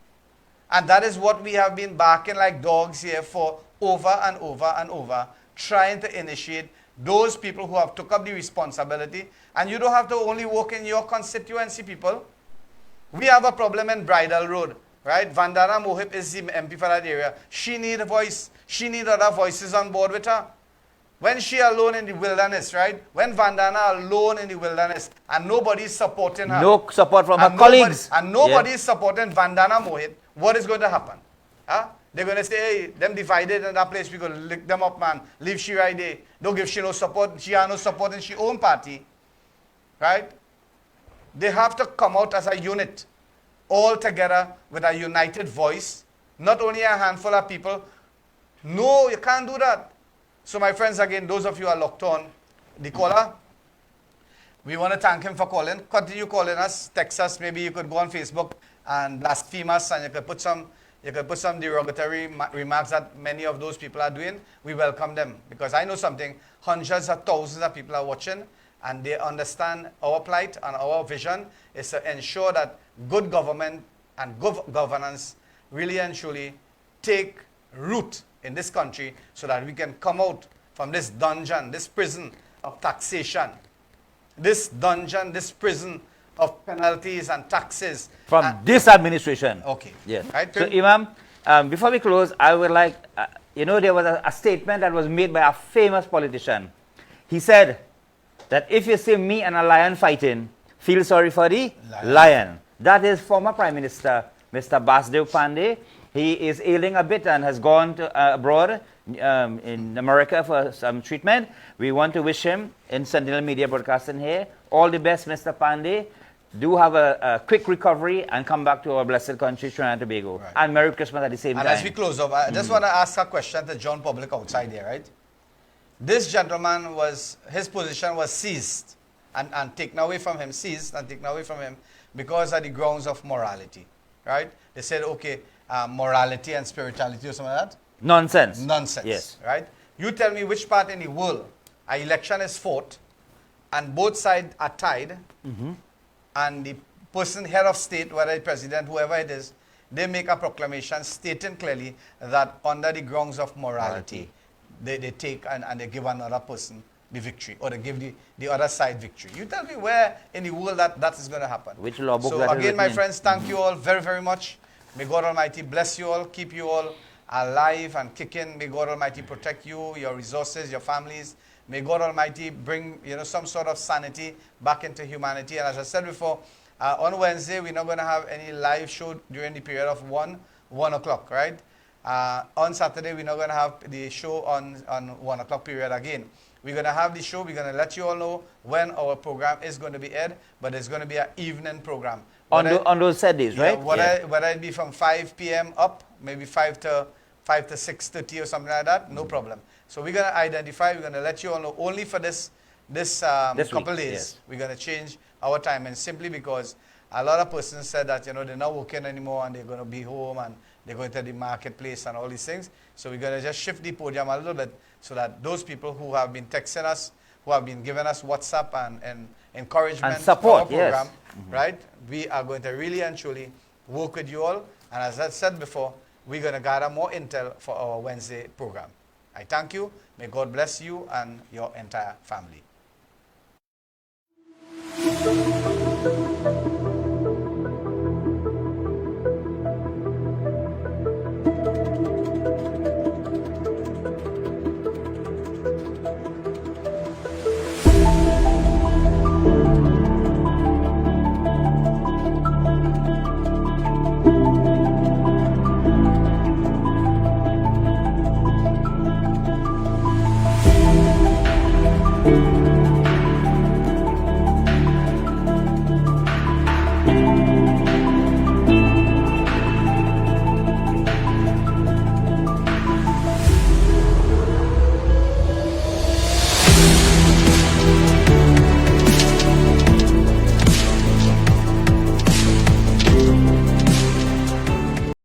And that is what we have been barking like dogs here for over and over and over, trying to initiate those people who have took up the responsibility. And you don't have to only work in your constituency, people. We have a problem in Bridal Road, right? Vandana Mohib is the MP for that area. She need a voice. She need other voices on board with her. When she alone in the wilderness, right? When Vandana alone in the wilderness and nobody is supporting her. No support from her colleagues. And nobody is supporting Vandana Mohit. What is going to happen? Huh? They're going to say, hey, them divided in that place, we going to lick them up, man. Leave she right there. Don't give she no support. She has no support in she own party. Right? They have to come out as a unit. All together with a united voice. Not only a handful of people. No, you can't do that. So my friends, again, those of you who are locked on, the caller, we want to thank him for calling. Continue calling us, text us. Maybe you could go on Facebook and blaspheme us, and you could put some derogatory remarks that many of those people are doing. We welcome them because I know something. Hundreds of thousands of people are watching, and they understand our plight and our vision is to ensure that good government and good governance really and truly take root in this country so that we can come out from this dungeon, this prison of taxation, this dungeon, this prison of penalties and taxes. From this administration. Okay. Yes. Right, so, Imam, before we close, I would like, there was a statement that was made by a famous politician. He said that if you see me and a lion fighting, feel sorry for the lion. That is former Prime Minister, Mr. Basdev Pandey. He is ailing a bit and has gone to, abroad in America for some treatment. We want to wish him, in Sentinel Media Broadcasting here, all the best, Mr. Pandey. Do have a quick recovery and come back to our blessed country, Trinidad and Tobago. Right. And Merry Christmas at the same time. And as we close off, I just want to ask a question to John Public outside here, right? This gentleman his position was seized and taken away from him, because of the grounds of morality, right? They said, okay, morality and spirituality or something like that? Nonsense. Nonsense. Yes. Right? You tell me which part in the world an election is fought and both sides are tied and the person, head of state, whether it's president, whoever it is, they make a proclamation stating clearly that under the grounds of morality, they take and they give another person the victory or to give the other side victory. You tell me where in the world that is going to happen. Which law book so that is again, my written in? friends, thank you all very, very much. May God Almighty bless you all, keep you all alive and kicking. May God Almighty protect you, your resources, your families. May God Almighty bring some sort of sanity back into humanity. And as I said before, on Wednesday, we're not going to have any live show during the period of 1 o'clock, right? On Saturday, we're not going to have the show on 1 o'clock period again. We're going to have the show. We're going to let you all know when our program is going to be aired, but it's going to be an evening program. On those set days, right? Whether it be from 5 p.m. up, maybe 5 to 6:30 or something like that, no problem. So we're going to identify, we're going to let you all know only for this couple days. Yes. We're going to change our time, and simply because a lot of persons said that they're not working anymore and they're going to be home and they're going to the marketplace and all these things. So we're going to just shift the podium a little bit so that those people who have been texting us, who have been giving us WhatsApp and encouragement and support, for our program, yes. right? We are going to really and truly work with you all. And as I said before, we're going to gather more intel for our Wednesday program. I thank you. May God bless you and your entire family. Thank you.